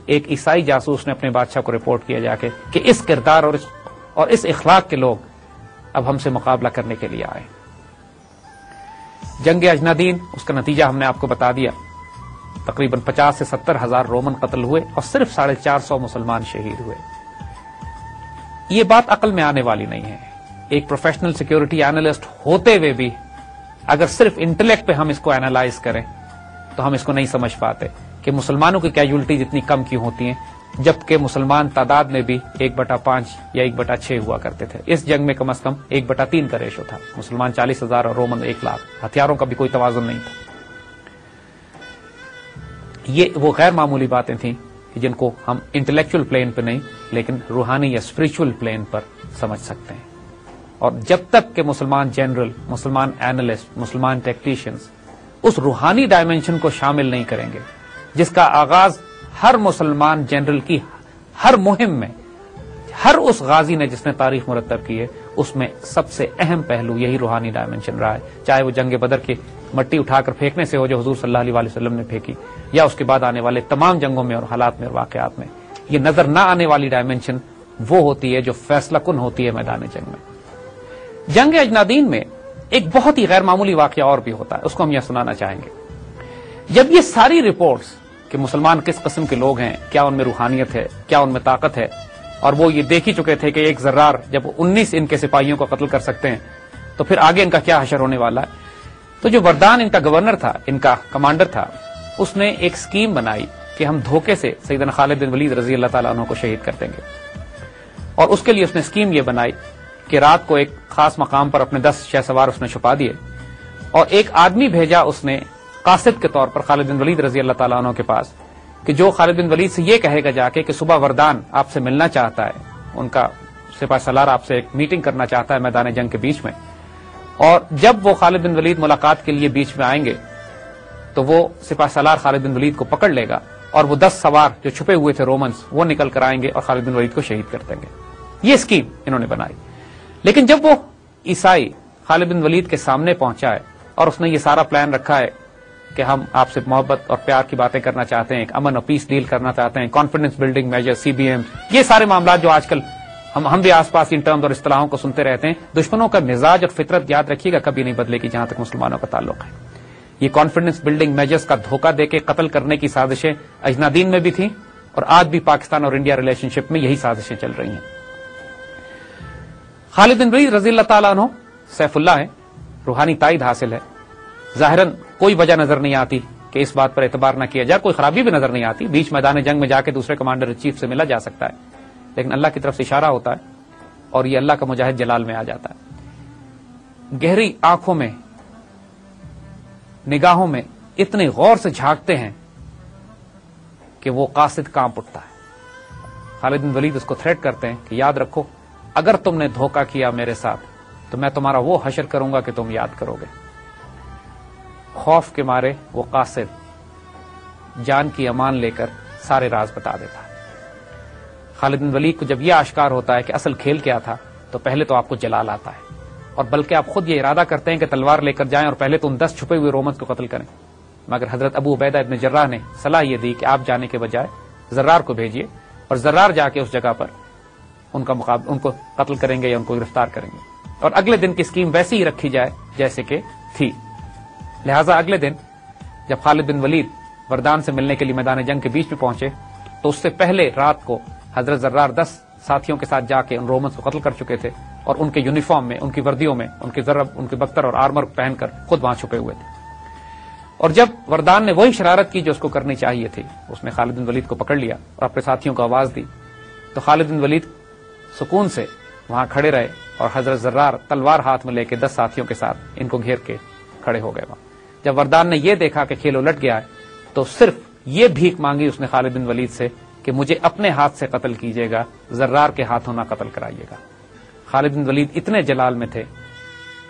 ایک عیسائی جاسوس نے اپنے بادشاہ کو رپورٹ کیا جا کے کہ اس کردار اور اس اخلاق کے لوگ اب ہم سے مقابلہ کرنے کے لیے آئے۔ جنگ اجنادین، اس کا نتیجہ ہم نے آپ کو بتا دیا، تقریباً 50 سے 70 ہزار رومن قتل ہوئے اور صرف 450 مسلمان شہید ہوئے۔ یہ بات عقل میں آنے والی نہیں ہے۔ ایک پروفیشنل سیکیورٹی اینالسٹ ہوتے ہوئے بھی اگر صرف انٹلیکٹ پہ ہم اس کو اینالائز کریں تو ہم اس کو نہیں سمجھ پاتے کہ مسلمانوں کی کیجولٹیز اتنی کم کیوں ہوتی ہیں، جبکہ مسلمان تعداد میں بھی 1/5 یا 1/6 ہوا کرتے تھے۔ اس جنگ میں کم از کم 1/3 کا ریشو تھا، مسلمان 40,000 اور رومن 1,00,000۔ ہتھیاروں کا بھی کوئی توازن نہیں تھا۔ یہ وہ غیر معمولی باتیں تھیں جن کو ہم انٹلیکچوئل پلین پہ نہیں لیکن روحانی یا اسپرچل پلین پر سمجھ سکتے ہیں۔ اور جب تک کہ مسلمان جنرل، مسلمان اینالسٹ، مسلمان ٹیکٹیشینز اس روحانی ڈائمینشن کو شامل نہیں کریں گے جس کا آغاز ہر مسلمان جنرل کی ہر مہم میں، ہر اس غازی نے جس نے تاریخ مرتب کی ہے، اس میں سب سے اہم پہلو یہی روحانی ڈائمینشن رہا ہے، چاہے وہ جنگ بدر کی مٹی اٹھا کر پھینکنے سے ہو جو حضور صلی اللہ علیہ وسلم نے پھینکی، یا اس کے بعد آنے والے تمام جنگوں میں اور حالات میں اور واقعات میں۔ یہ نظر نہ آنے والی ڈائمینشن وہ ہوتی ہے جو فیصلہ کن ہوتی ہے میدان جنگ میں۔ جنگ اجنادین میں ایک بہت ہی غیر معمولی واقعہ اور بھی ہوتا ہے، اس کو ہم یہ سنانا چاہیں گے۔ جب یہ ساری رپورٹس کہ مسلمان کس قسم کے لوگ ہیں، کیا ان میں روحانیت ہے، کیا ان میں طاقت ہے، اور وہ یہ دیکھ ہی چکے تھے کہ ایک ذرار جب 19 ان کے سپاہیوں کو قتل کر سکتے ہیں تو پھر آگے ان کا کیا حشر ہونے والا ہے، تو جو وردان ان کا گورنر تھا، ان کا کمانڈر تھا، اس نے ایک سکیم بنائی کہ ہم دھوکے سے سیدنا خالد بن ولید رضی اللہ تعالیٰ عنہ کو شہید کر دیں گے۔ اور اس کے لیے اس نے سکیم یہ بنائی کہ رات کو ایک خاص مقام پر اپنے 10 شہ سوار اس نے چھپا دیے، اور ایک آدمی بھیجا اس نے قاصد کے طور پر خالد بن ولید رضی اللہ تعالیٰ عنہ کے پاس، کہ جو خالد بن ولید سے یہ کہے گا جا کے کہ صبح وردان آپ سے ملنا چاہتا ہے، ان کا سپاہ سالار آپ سے ایک میٹنگ کرنا چاہتا ہے میدان جنگ کے بیچ میں، اور جب وہ خالد بن ولید ملاقات کے لیے بیچ میں آئیں گے تو وہ سپاہ سالار خالد بن ولید کو پکڑ لے گا، اور وہ 10 سوار جو چھپے ہوئے تھے رومنز وہ نکل کر آئیں گے اور خالد بن ولید کو شہید کر دیں گے۔ یہ اسکیم انہوں نے بنائی۔ لیکن جب وہ عیسائی خالد بن ولید کے سامنے پہنچا ہے اور اس نے یہ سارا پلان رکھا ہے کہ ہم آپ سے محبت اور پیار کی باتیں کرنا چاہتے ہیں، ایک امن اور پیس ڈیل کرنا چاہتے ہیں، کانفیڈنس بلڈنگ میجر، CBM، یہ سارے معاملات جو آج کل ہم بھی آس پاس ان ٹرمز اور اصطلاحوں کو سنتے رہتے ہیں، دشمنوں کا مزاج اور فطرت یاد رکھیے گا کبھی نہیں بدلے گی جہاں تک مسلمانوں کا تعلق ہے۔ یہ کانفیڈنس بلڈنگ میجرز کا دھوکہ دے کے قتل کرنے کی سازشیں اجنادین میں بھی تھیں، اور آج بھی پاکستان اور انڈیا ریلیشن شپ میں یہی سازشیں چل رہی ہیں۔ خالد بن ولید رضی اللہ تعالیٰ عنہ سیف اللہ ہے، روحانی تائید حاصل ہے، ظاہراً کوئی وجہ نظر نہیں آتی کہ اس بات پر اعتبار نہ کیا جائے، کوئی خرابی بھی نظر نہیں آتی، بیچ میدان جنگ میں جا کے دوسرے کمانڈر ان چیف سے ملا جا سکتا ہے، لیکن اللہ کی طرف سے اشارہ ہوتا ہے اور یہ اللہ کا مجاہد جلال میں آ جاتا ہے۔ گہری آنکھوں میں، نگاہوں میں اتنے غور سے جھانکتے ہیں کہ وہ قاصد کانپ اٹھتا ہے۔ خالد بن ولید اس کو تھریٹ کرتے ہیں کہ یاد رکھو اگر تم نے دھوکہ کیا میرے ساتھ تو میں تمہارا وہ حشر کروں گا کہ تم یاد کرو گے۔ خوف کے مارے وہ قاصد جان کی امان لے کر سارے راز بتا دیتا ہے۔ خالد بن ولید کو جب یہ آشکار ہوتا ہے کہ اصل کھیل کیا تھا تو پہلے تو آپ کو جلال آتا ہے، اور بلکہ آپ خود یہ ارادہ کرتے ہیں کہ تلوار لے کر جائیں اور پہلے تو ان 10 چھپے ہوئے رومنز کو قتل کریں، مگر حضرت ابو عبیدہ ابن جراح نے صلاح یہ دی کہ آپ جانے کے بجائے زرار کو بھیجیے، اور زرار جا کے اس جگہ پر ان کو قتل کریں گے یا ان کو گرفتار کریں گے، اور اگلے دن کی اسکیم ویسی ہی رکھی جائے جیسے کہ تھی۔ لہٰذا اگلے دن جب خالد بن ولید وردان سے ملنے کے لیے میدان جنگ کے بیچ میں پہنچے تو اس سے پہلے رات کو حضرت زرار 10 ساتھیوں کے ساتھ جا کے ان رومنز کو قتل کر چکے تھے، اور ان کے یونیفارم میں، ان کی وردیوں میں، ان کے ضرب، ان کے بختر اور آرمر پہن کر خود وہاں چھپے ہوئے تھے۔ اور جب وردان نے وہی شرارت کی جو اس کو کرنی چاہیے تھی، اس نے خالد بن ولید کو پکڑ لیا اور اپنے ساتھیوں کو آواز دی، تو خالد بن ولید سکون سے وہاں کھڑے رہے، اور حضرت زرار تلوار ہاتھ میں لے کے 10 ساتھیوں کے ساتھ ان کو گھیر کے کھڑے ہو گئے وہاں۔ جب وردان نے یہ دیکھا کہ کھیل الٹ گیا ہے تو صرف یہ بھیک مانگی اس نے خالد بن ولید سے کہ مجھے اپنے ہاتھ سے قتل کیجیے گا، زرار کے ہاتھوں نہ قتل کرائیے گا۔ خالد بن ولید اتنے جلال میں تھے،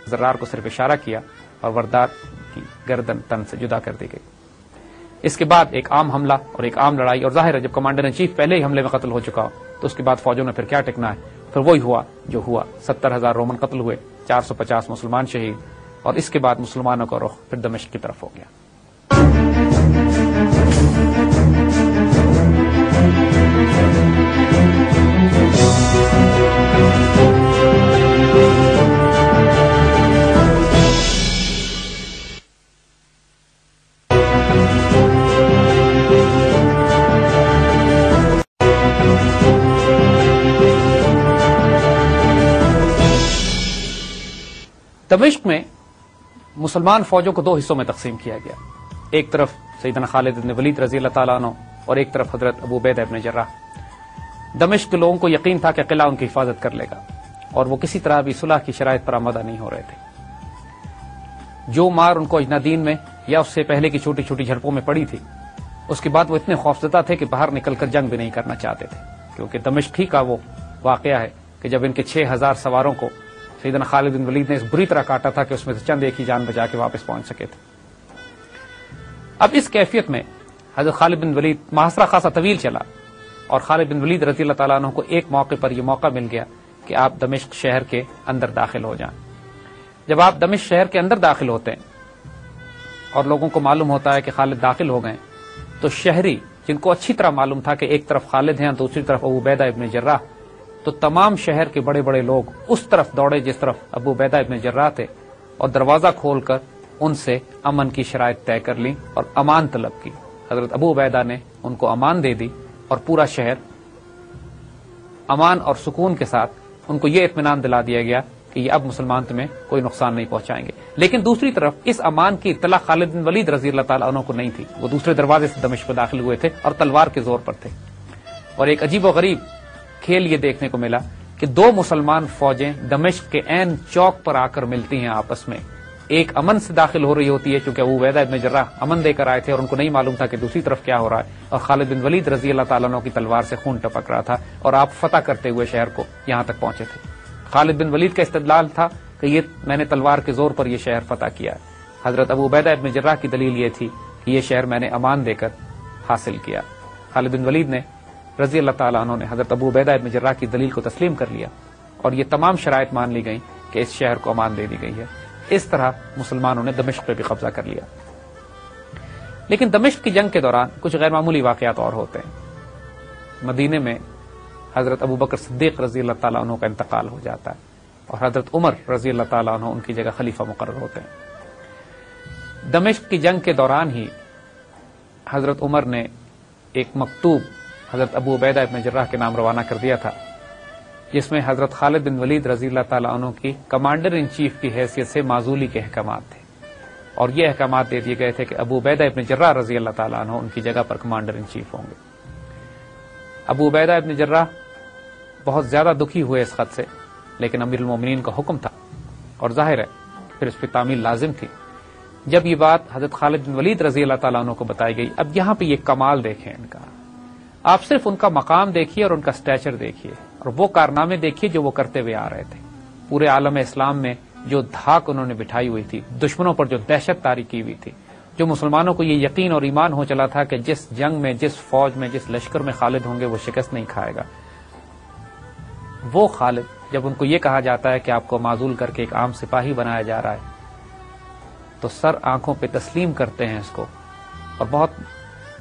زرار کو صرف اشارہ کیا اور وردان کی گردن تن سے جدا کر دی گئی۔ اس کے بعد ایک عام حملہ اور ایک عام لڑائی، اور ظاہر ہے جب کمانڈر ان چیف پہلے ہی حملے میں قتل ہو چکا ہو تو اس کے بعد فوجوں نے پھر کیا ٹکنا ہے، پھر وہی ہوا جو ہوا، 70,000 رومن قتل ہوئے، 450 مسلمان شہید، اور اس کے بعد مسلمانوں کا رخ پھر دمشق کی طرف ہو گیا۔ دمشق میں مسلمان فوجوں کو دو حصوں میں تقسیم کیا گیا، ایک طرف سیدنا خالد بن ولید رضی اللہ تعالیٰ عنہ اور ایک طرف حضرت ابو عبیدہ بن جراح۔ دمشق کے لوگوں کو یقین تھا کہ قلعہ ان کی حفاظت کر لے گا، اور وہ کسی طرح بھی صلح کی شرائط پر آمادہ نہیں ہو رہے تھے۔ جو مار ان کو اجنادین میں یا اس سے پہلے کی چھوٹی چھوٹی جھڑپوں میں پڑی تھی، اس کے بعد وہ اتنے خوفزدہ تھے کہ باہر نکل کر جنگ بھی نہیں کرنا چاہتے تھے، کیونکہ دمشق ہی کا وہ واقعہ ہے کہ جب ان کے 6,000 سواروں کو سیدنا خالد بن ولید نے اس بری طرح کاٹا تھا کہ اس میں سے چند ایک ہی جان بچا کے واپس پہنچ سکے تھے۔ اب اس کیفیت میں حضرت خالد بن ولید محاصرہ خاصا طویل چلا، اور خالد بن ولید رضی اللہ تعالیٰ عنہ کو ایک موقع پر یہ موقع مل گیا کہ آپ دمشق شہر کے اندر داخل ہو جائیں۔ جب آپ دمشق شہر کے اندر داخل ہوتے ہیں اور لوگوں کو معلوم ہوتا ہے کہ خالد داخل ہو گئے، تو شہری جن کو اچھی طرح معلوم تھا کہ ایک طرف خالد ہیں اور دوسری طرف ابو عبیدہ ابن جراح، تو تمام شہر کے بڑے بڑے لوگ اس طرف دوڑے جس طرف ابو عبیدہ ابن جراح تھے، اور دروازہ کھول کر ان سے امن کی شرائط طے کر لی اور امان طلب کی۔ حضرت ابو عبیدہ نے ان کو امان دے دی، اور پورا شہر امان اور سکون کے ساتھ ان کو یہ اطمینان دلا دیا گیا کہ یہ اب مسلمان تمہیں کوئی نقصان نہیں پہنچائیں گے۔ لیکن دوسری طرف اس امان کی اطلاع خالد بن ولید رضی اللہ تعالیٰ عنہ کو نہیں تھی، وہ دوسرے دروازے سے دمشق میں داخل ہوئے تھے اور تلوار کے زور پر تھے۔ اور ایک عجیب و غریب کھیل یہ دیکھنے کو ملا کہ دو مسلمان فوجیں دمشق کے عین چوک پر آ کر ملتی ہیں آپس میں، ایک امن سے داخل ہو رہی ہوتی ہے چونکہ ابو عبیدہ ابن جراح امن دے کر آئے تھے اور ان کو نہیں معلوم تھا کہ دوسری طرف کیا ہو رہا ہے، اور خالد بن ولید رضی اللہ تعالیٰ عنہ کی تلوار سے خون ٹپک رہا تھا، اور آپ فتح کرتے ہوئے شہر کو یہاں تک پہنچے تھے۔ خالد بن ولید کا استدلال تھا کہ یہ میں نے تلوار کے زور پر یہ شہر فتح کیا ہے۔ حضرت ابو عبیدہ ابن جراح کی دلیل یہ تھی کہ یہ شہر میں نے امان دے کر حاصل کیا۔ خالد بن ولید نے رضی اللہ تعالیٰ عنہ نے حضرت ابو عبیدہ ابن جراح کی دلیل کو تسلیم کر لیا، اور یہ تمام شرائط مان لی گئیں کہ اس شہر کو امان دے دی گئی ہے۔ اس طرح مسلمانوں نے دمشق پہ بھی قبضہ کر لیا۔ لیکن دمشق کی جنگ کے دوران کچھ غیر معمولی واقعات اور ہوتے ہیں۔ مدینے میں حضرت ابو بکر صدیق رضی اللہ تعالیٰ عنہ کا انتقال ہو جاتا ہے، اور حضرت عمر رضی اللہ تعالیٰ عنہ ان کی جگہ خلیفہ مقرر ہوتے ہیں۔ دمشق کی جنگ کے دوران ہی حضرت عمر نے ایک مکتوب حضرت ابو عبیدہ ابن جراح کے نام روانہ کر دیا تھا، جس میں حضرت خالد بن ولید رضی اللہ تعالیٰ عنہ کی کمانڈر ان چیف کی حیثیت سے معزولی کے احکامات تھے، اور یہ احکامات دے دیے گئے تھے کہ ابو عبیدہ ابن جراح رضی اللہ تعالیٰ عنہ ان کی جگہ پر کمانڈر ان چیف ہوں گے۔ ابو عبیدہ ابن جراح بہت زیادہ دکھی ہوئے اس خط سے، لیکن امیر المومنین کا حکم تھا، اور ظاہر ہے پھر اس پہ تعمیل لازم تھی۔ جب یہ بات حضرت خالد بن ولید رضی اللہ تعالیٰ عنہ کو بتائی گئی، اب یہاں پہ یہ کمال دیکھیں ان کا، آپ صرف ان کا مقام دیکھیے اور ان کا سٹیچر دیکھیے، اور وہ کارنامے دیکھیے جو وہ کرتے ہوئے آ رہے تھے۔ پورے عالم اسلام میں جو دھاک انہوں نے بٹھائی ہوئی تھی، دشمنوں پر جو دہشت طاری کی ہوئی تھی، جو مسلمانوں کو یہ یقین اور ایمان ہو چلا تھا کہ جس جنگ میں، جس فوج میں، جس لشکر میں خالد ہوں گے وہ شکست نہیں کھائے گا، وہ خالد جب ان کو یہ کہا جاتا ہے کہ آپ کو معزول کر کے ایک عام سپاہی بنایا جا رہا ہے، تو سر آنکھوں پہ تسلیم کرتے ہیں اس کو، اور بہت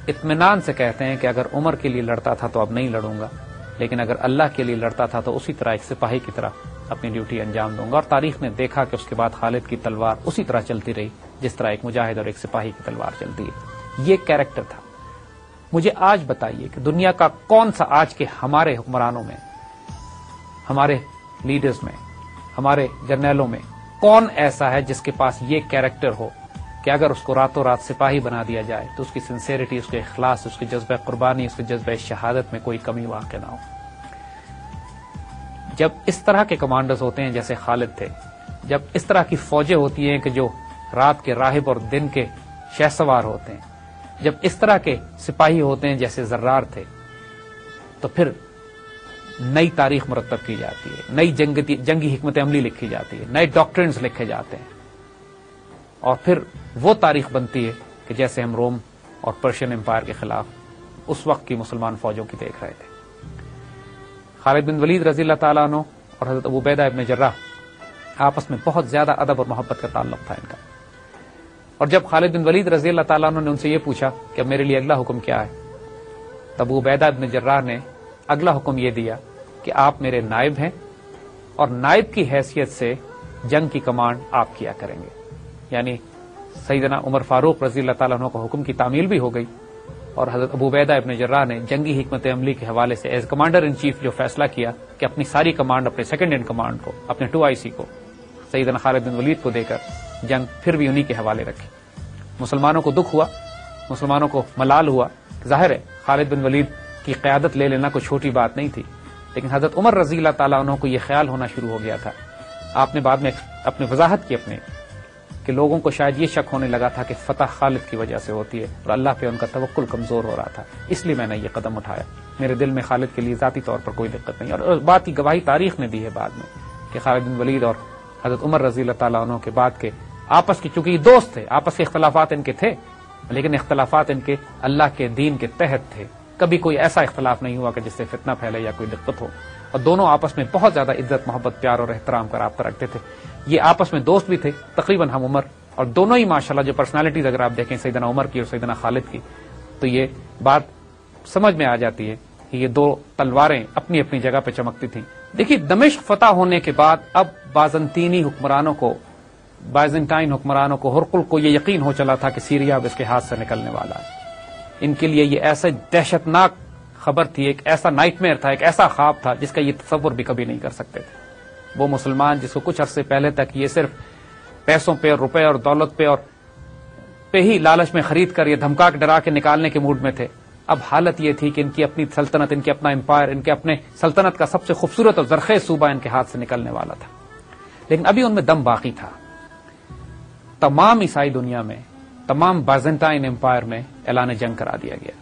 اطمینان سے کہتے ہیں کہ اگر عمر کے لیے لڑتا تھا تو اب نہیں لڑوں گا، لیکن اگر اللہ کے لیے لڑتا تھا تو اسی طرح ایک سپاہی کی طرح اپنی ڈیوٹی انجام دوں گا۔ اور تاریخ نے دیکھا کہ اس کے بعد خالد کی تلوار اسی طرح چلتی رہی جس طرح ایک مجاہد اور ایک سپاہی کی تلوار چلتی ہے۔ یہ کیریکٹر تھا۔ مجھے آج بتائیے کہ دنیا کا کون سا آج کے ہمارے حکمرانوں میں، ہمارے لیڈرز میں، ہمارے جرنیلوں میں کون ایسا ہے جس کے پاس یہ کیریکٹر ہو کہ اگر اس کو راتوں رات سپاہی بنا دیا جائے تو اس کی سنسیریٹی، اس کے اخلاص، اس کے جذبہ قربانی، اس کے جذبہ شہادت میں کوئی کمی واقع نہ ہو۔ جب اس طرح کے کمانڈرز ہوتے ہیں جیسے خالد تھے، جب اس طرح کی فوجیں ہوتی ہیں کہ جو رات کے راہب اور دن کے شہ سوار ہوتے ہیں، جب اس طرح کے سپاہی ہوتے ہیں جیسے زرار تھے، تو پھر نئی تاریخ مرتب کی جاتی ہے، نئی جنگی حکمت عملی لکھی جاتی ہے، نئے ڈاکٹرنز لکھے جاتے ہیں، اور پھر وہ تاریخ بنتی ہے کہ جیسے ہم روم اور پرشین امپائر کے خلاف اس وقت کی مسلمان فوجوں کی دیکھ رہے تھے۔ خالد بن ولید رضی اللہ تعالیٰ عنہ اور حضرت ابو عبیدہ ابن جراح آپس میں بہت زیادہ ادب اور محبت کا تعلق تھا ان کا، اور جب خالد بن ولید رضی اللہ تعالیٰ عنہ نے ان سے یہ پوچھا کہ اب میرے لیے اگلا حکم کیا ہے، تب ابو عبیدہ ابن جراح نے اگلا حکم یہ دیا کہ آپ میرے نائب ہیں اور نائب کی حیثیت سے جنگ کی کمانڈ آپ کیا کریں گے۔ یعنی سیدنا عمر فاروق رضی اللہ تعالیٰ عنہ کا حکم کی تعمیل بھی ہو گئی، اور حضرت ابو عبیدہ ابن جراح نے جنگی حکمت عملی کے حوالے سے ایز کمانڈر ان چیف جو فیصلہ کیا کہ اپنی ساری کمانڈ اپنے سیکنڈ ان کمانڈ کو، اپنے 2IC کو سیدنا خالد بن ولید کو دے کر جنگ پھر بھی انہی کے حوالے رکھی۔ مسلمانوں کو دکھ ہوا، مسلمانوں کو ملال ہوا، ظاہر ہے خالد بن ولید کی قیادت لے لینا کوئی چھوٹی بات نہیں تھی، لیکن حضرت عمر رضی اللہ تعالیٰ عنہ کو یہ خیال ہونا شروع ہو گیا تھا، آپ نے بعد میں اپنے وضاحت کی کہ لوگوں کو شاید یہ شک ہونے لگا تھا کہ فتح خالد کی وجہ سے ہوتی ہے اور اللہ پہ ان کا توکل کمزور ہو رہا تھا، اس لیے میں نے یہ قدم اٹھایا۔ میرے دل میں خالد کے لیے ذاتی طور پر کوئی دقت نہیں، اور بات کی گواہی تاریخ نے دی ہے بعد میں کہ خالد بن ولید اور حضرت عمر رضی اللہ تعالیٰ عنہ کے بعد کے آپس کی، چونکہ یہ دوست تھے، آپس کے اختلافات ان کے تھے، لیکن اختلافات ان کے اللہ کے دین کے تحت تھے، کبھی کوئی ایسا اختلاف نہیں ہوا کہ جس سے فتنہ پھیلے یا کوئی دقت ہو، اور دونوں آپس میں بہت زیادہ عزت، محبت، پیار اور احترام کا رابطہ رکھتے تھے۔ یہ آپس میں دوست بھی تھے، تقریباً ہم عمر، اور دونوں ہی ماشاءاللہ جو پرسنالٹیز اگر آپ دیکھیں سیدنا عمر کی اور سیدنا خالد کی، تو یہ بات سمجھ میں آ جاتی ہے کہ یہ دو تلواریں اپنی اپنی جگہ پہ چمکتی تھیں۔ دیکھیے دمشق فتح ہونے کے بعد اب بازنطینی حکمرانوں کو، بائزنٹائن حکمرانوں کو، ہرقل کو یہ یقین ہو چلا تھا کہ سیریا اب اس کے ہاتھ سے نکلنے والا ہے۔ ان کے لیے یہ ایسے دہشتناک خبر تھی، ایک ایسا نائٹ میئر تھا، ایک ایسا خواب تھا جس کا یہ تصور بھی کبھی نہیں کر سکتے تھے۔ وہ مسلمان جس کو کچھ عرصے پہلے تک یہ صرف پیسوں پہ اور روپے اور دولت پہ اور پہ ہی لالچ میں خرید کر یہ دھمکا کے ڈرا کے نکالنے کے موڈ میں تھے، اب حالت یہ تھی کہ ان کی اپنی سلطنت، ان کے اپنا امپائر، ان کے اپنے سلطنت کا سب سے خوبصورت اور زرخیز صوبہ ان کے ہاتھ سے نکلنے والا تھا، لیکن ابھی ان میں دم باقی تھا۔ تمام عیسائی دنیا میں، تمام بائزنٹائن امپائر میں اعلان جنگ کرا دیا گیا،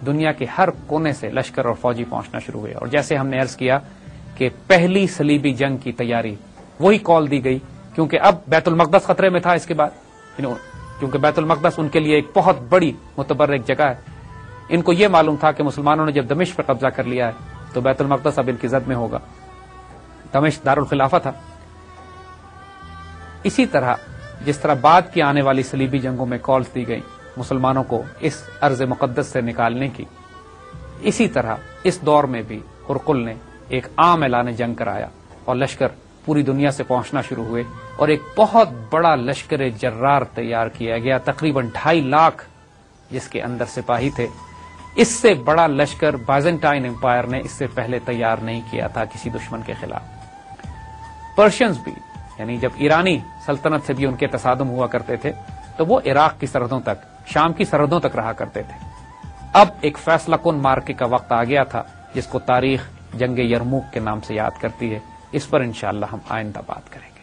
دنیا کے ہر کونے سے لشکر اور فوجی پہنچنا شروع ہوئے، اور جیسے ہم نے عرض کیا کہ پہلی صلیبی جنگ کی تیاری وہی کال دی گئی، کیونکہ اب بیت المقدس خطرے میں تھا اس کے بعد، کیونکہ بیت المقدس ان کے لیے ایک بہت بڑی متبرک جگہ ہے۔ ان کو یہ معلوم تھا کہ مسلمانوں نے جب دمشق پر قبضہ کر لیا ہے تو بیت المقدس اب ان کی زد میں ہوگا، دمشق دارالخلافہ تھا۔ اسی طرح جس طرح بعد کی آنے والی صلیبی جنگوں میں کالز دی گئی مسلمانوں کو اس ارض مقدس سے نکالنے کی، اسی طرح اس دور میں بھی ہرقل نے ایک عام اعلان جنگ کرایا اور لشکر پوری دنیا سے پہنچنا شروع ہوئے، اور ایک بہت بڑا لشکر جرار تیار کیا گیا، تقریباً 2.5 لاکھ جس کے اندر سپاہی تھے۔ اس سے بڑا لشکر بائزنٹائن امپائر نے اس سے پہلے تیار نہیں کیا تھا کسی دشمن کے خلاف۔ پرشینز بھی، یعنی جب ایرانی سلطنت سے بھی ان کے تصادم ہوا کرتے تھے تو وہ عراق کی سرحدوں تک، شام کی سرحدوں تک رہا کرتے تھے۔ اب ایک فیصلہ کن مارکے کا وقت آ گیا تھا جس کو تاریخ جنگ یرموک کے نام سے یاد کرتی ہے، اس پر انشاءاللہ ہم آئندہ بات کریں گے۔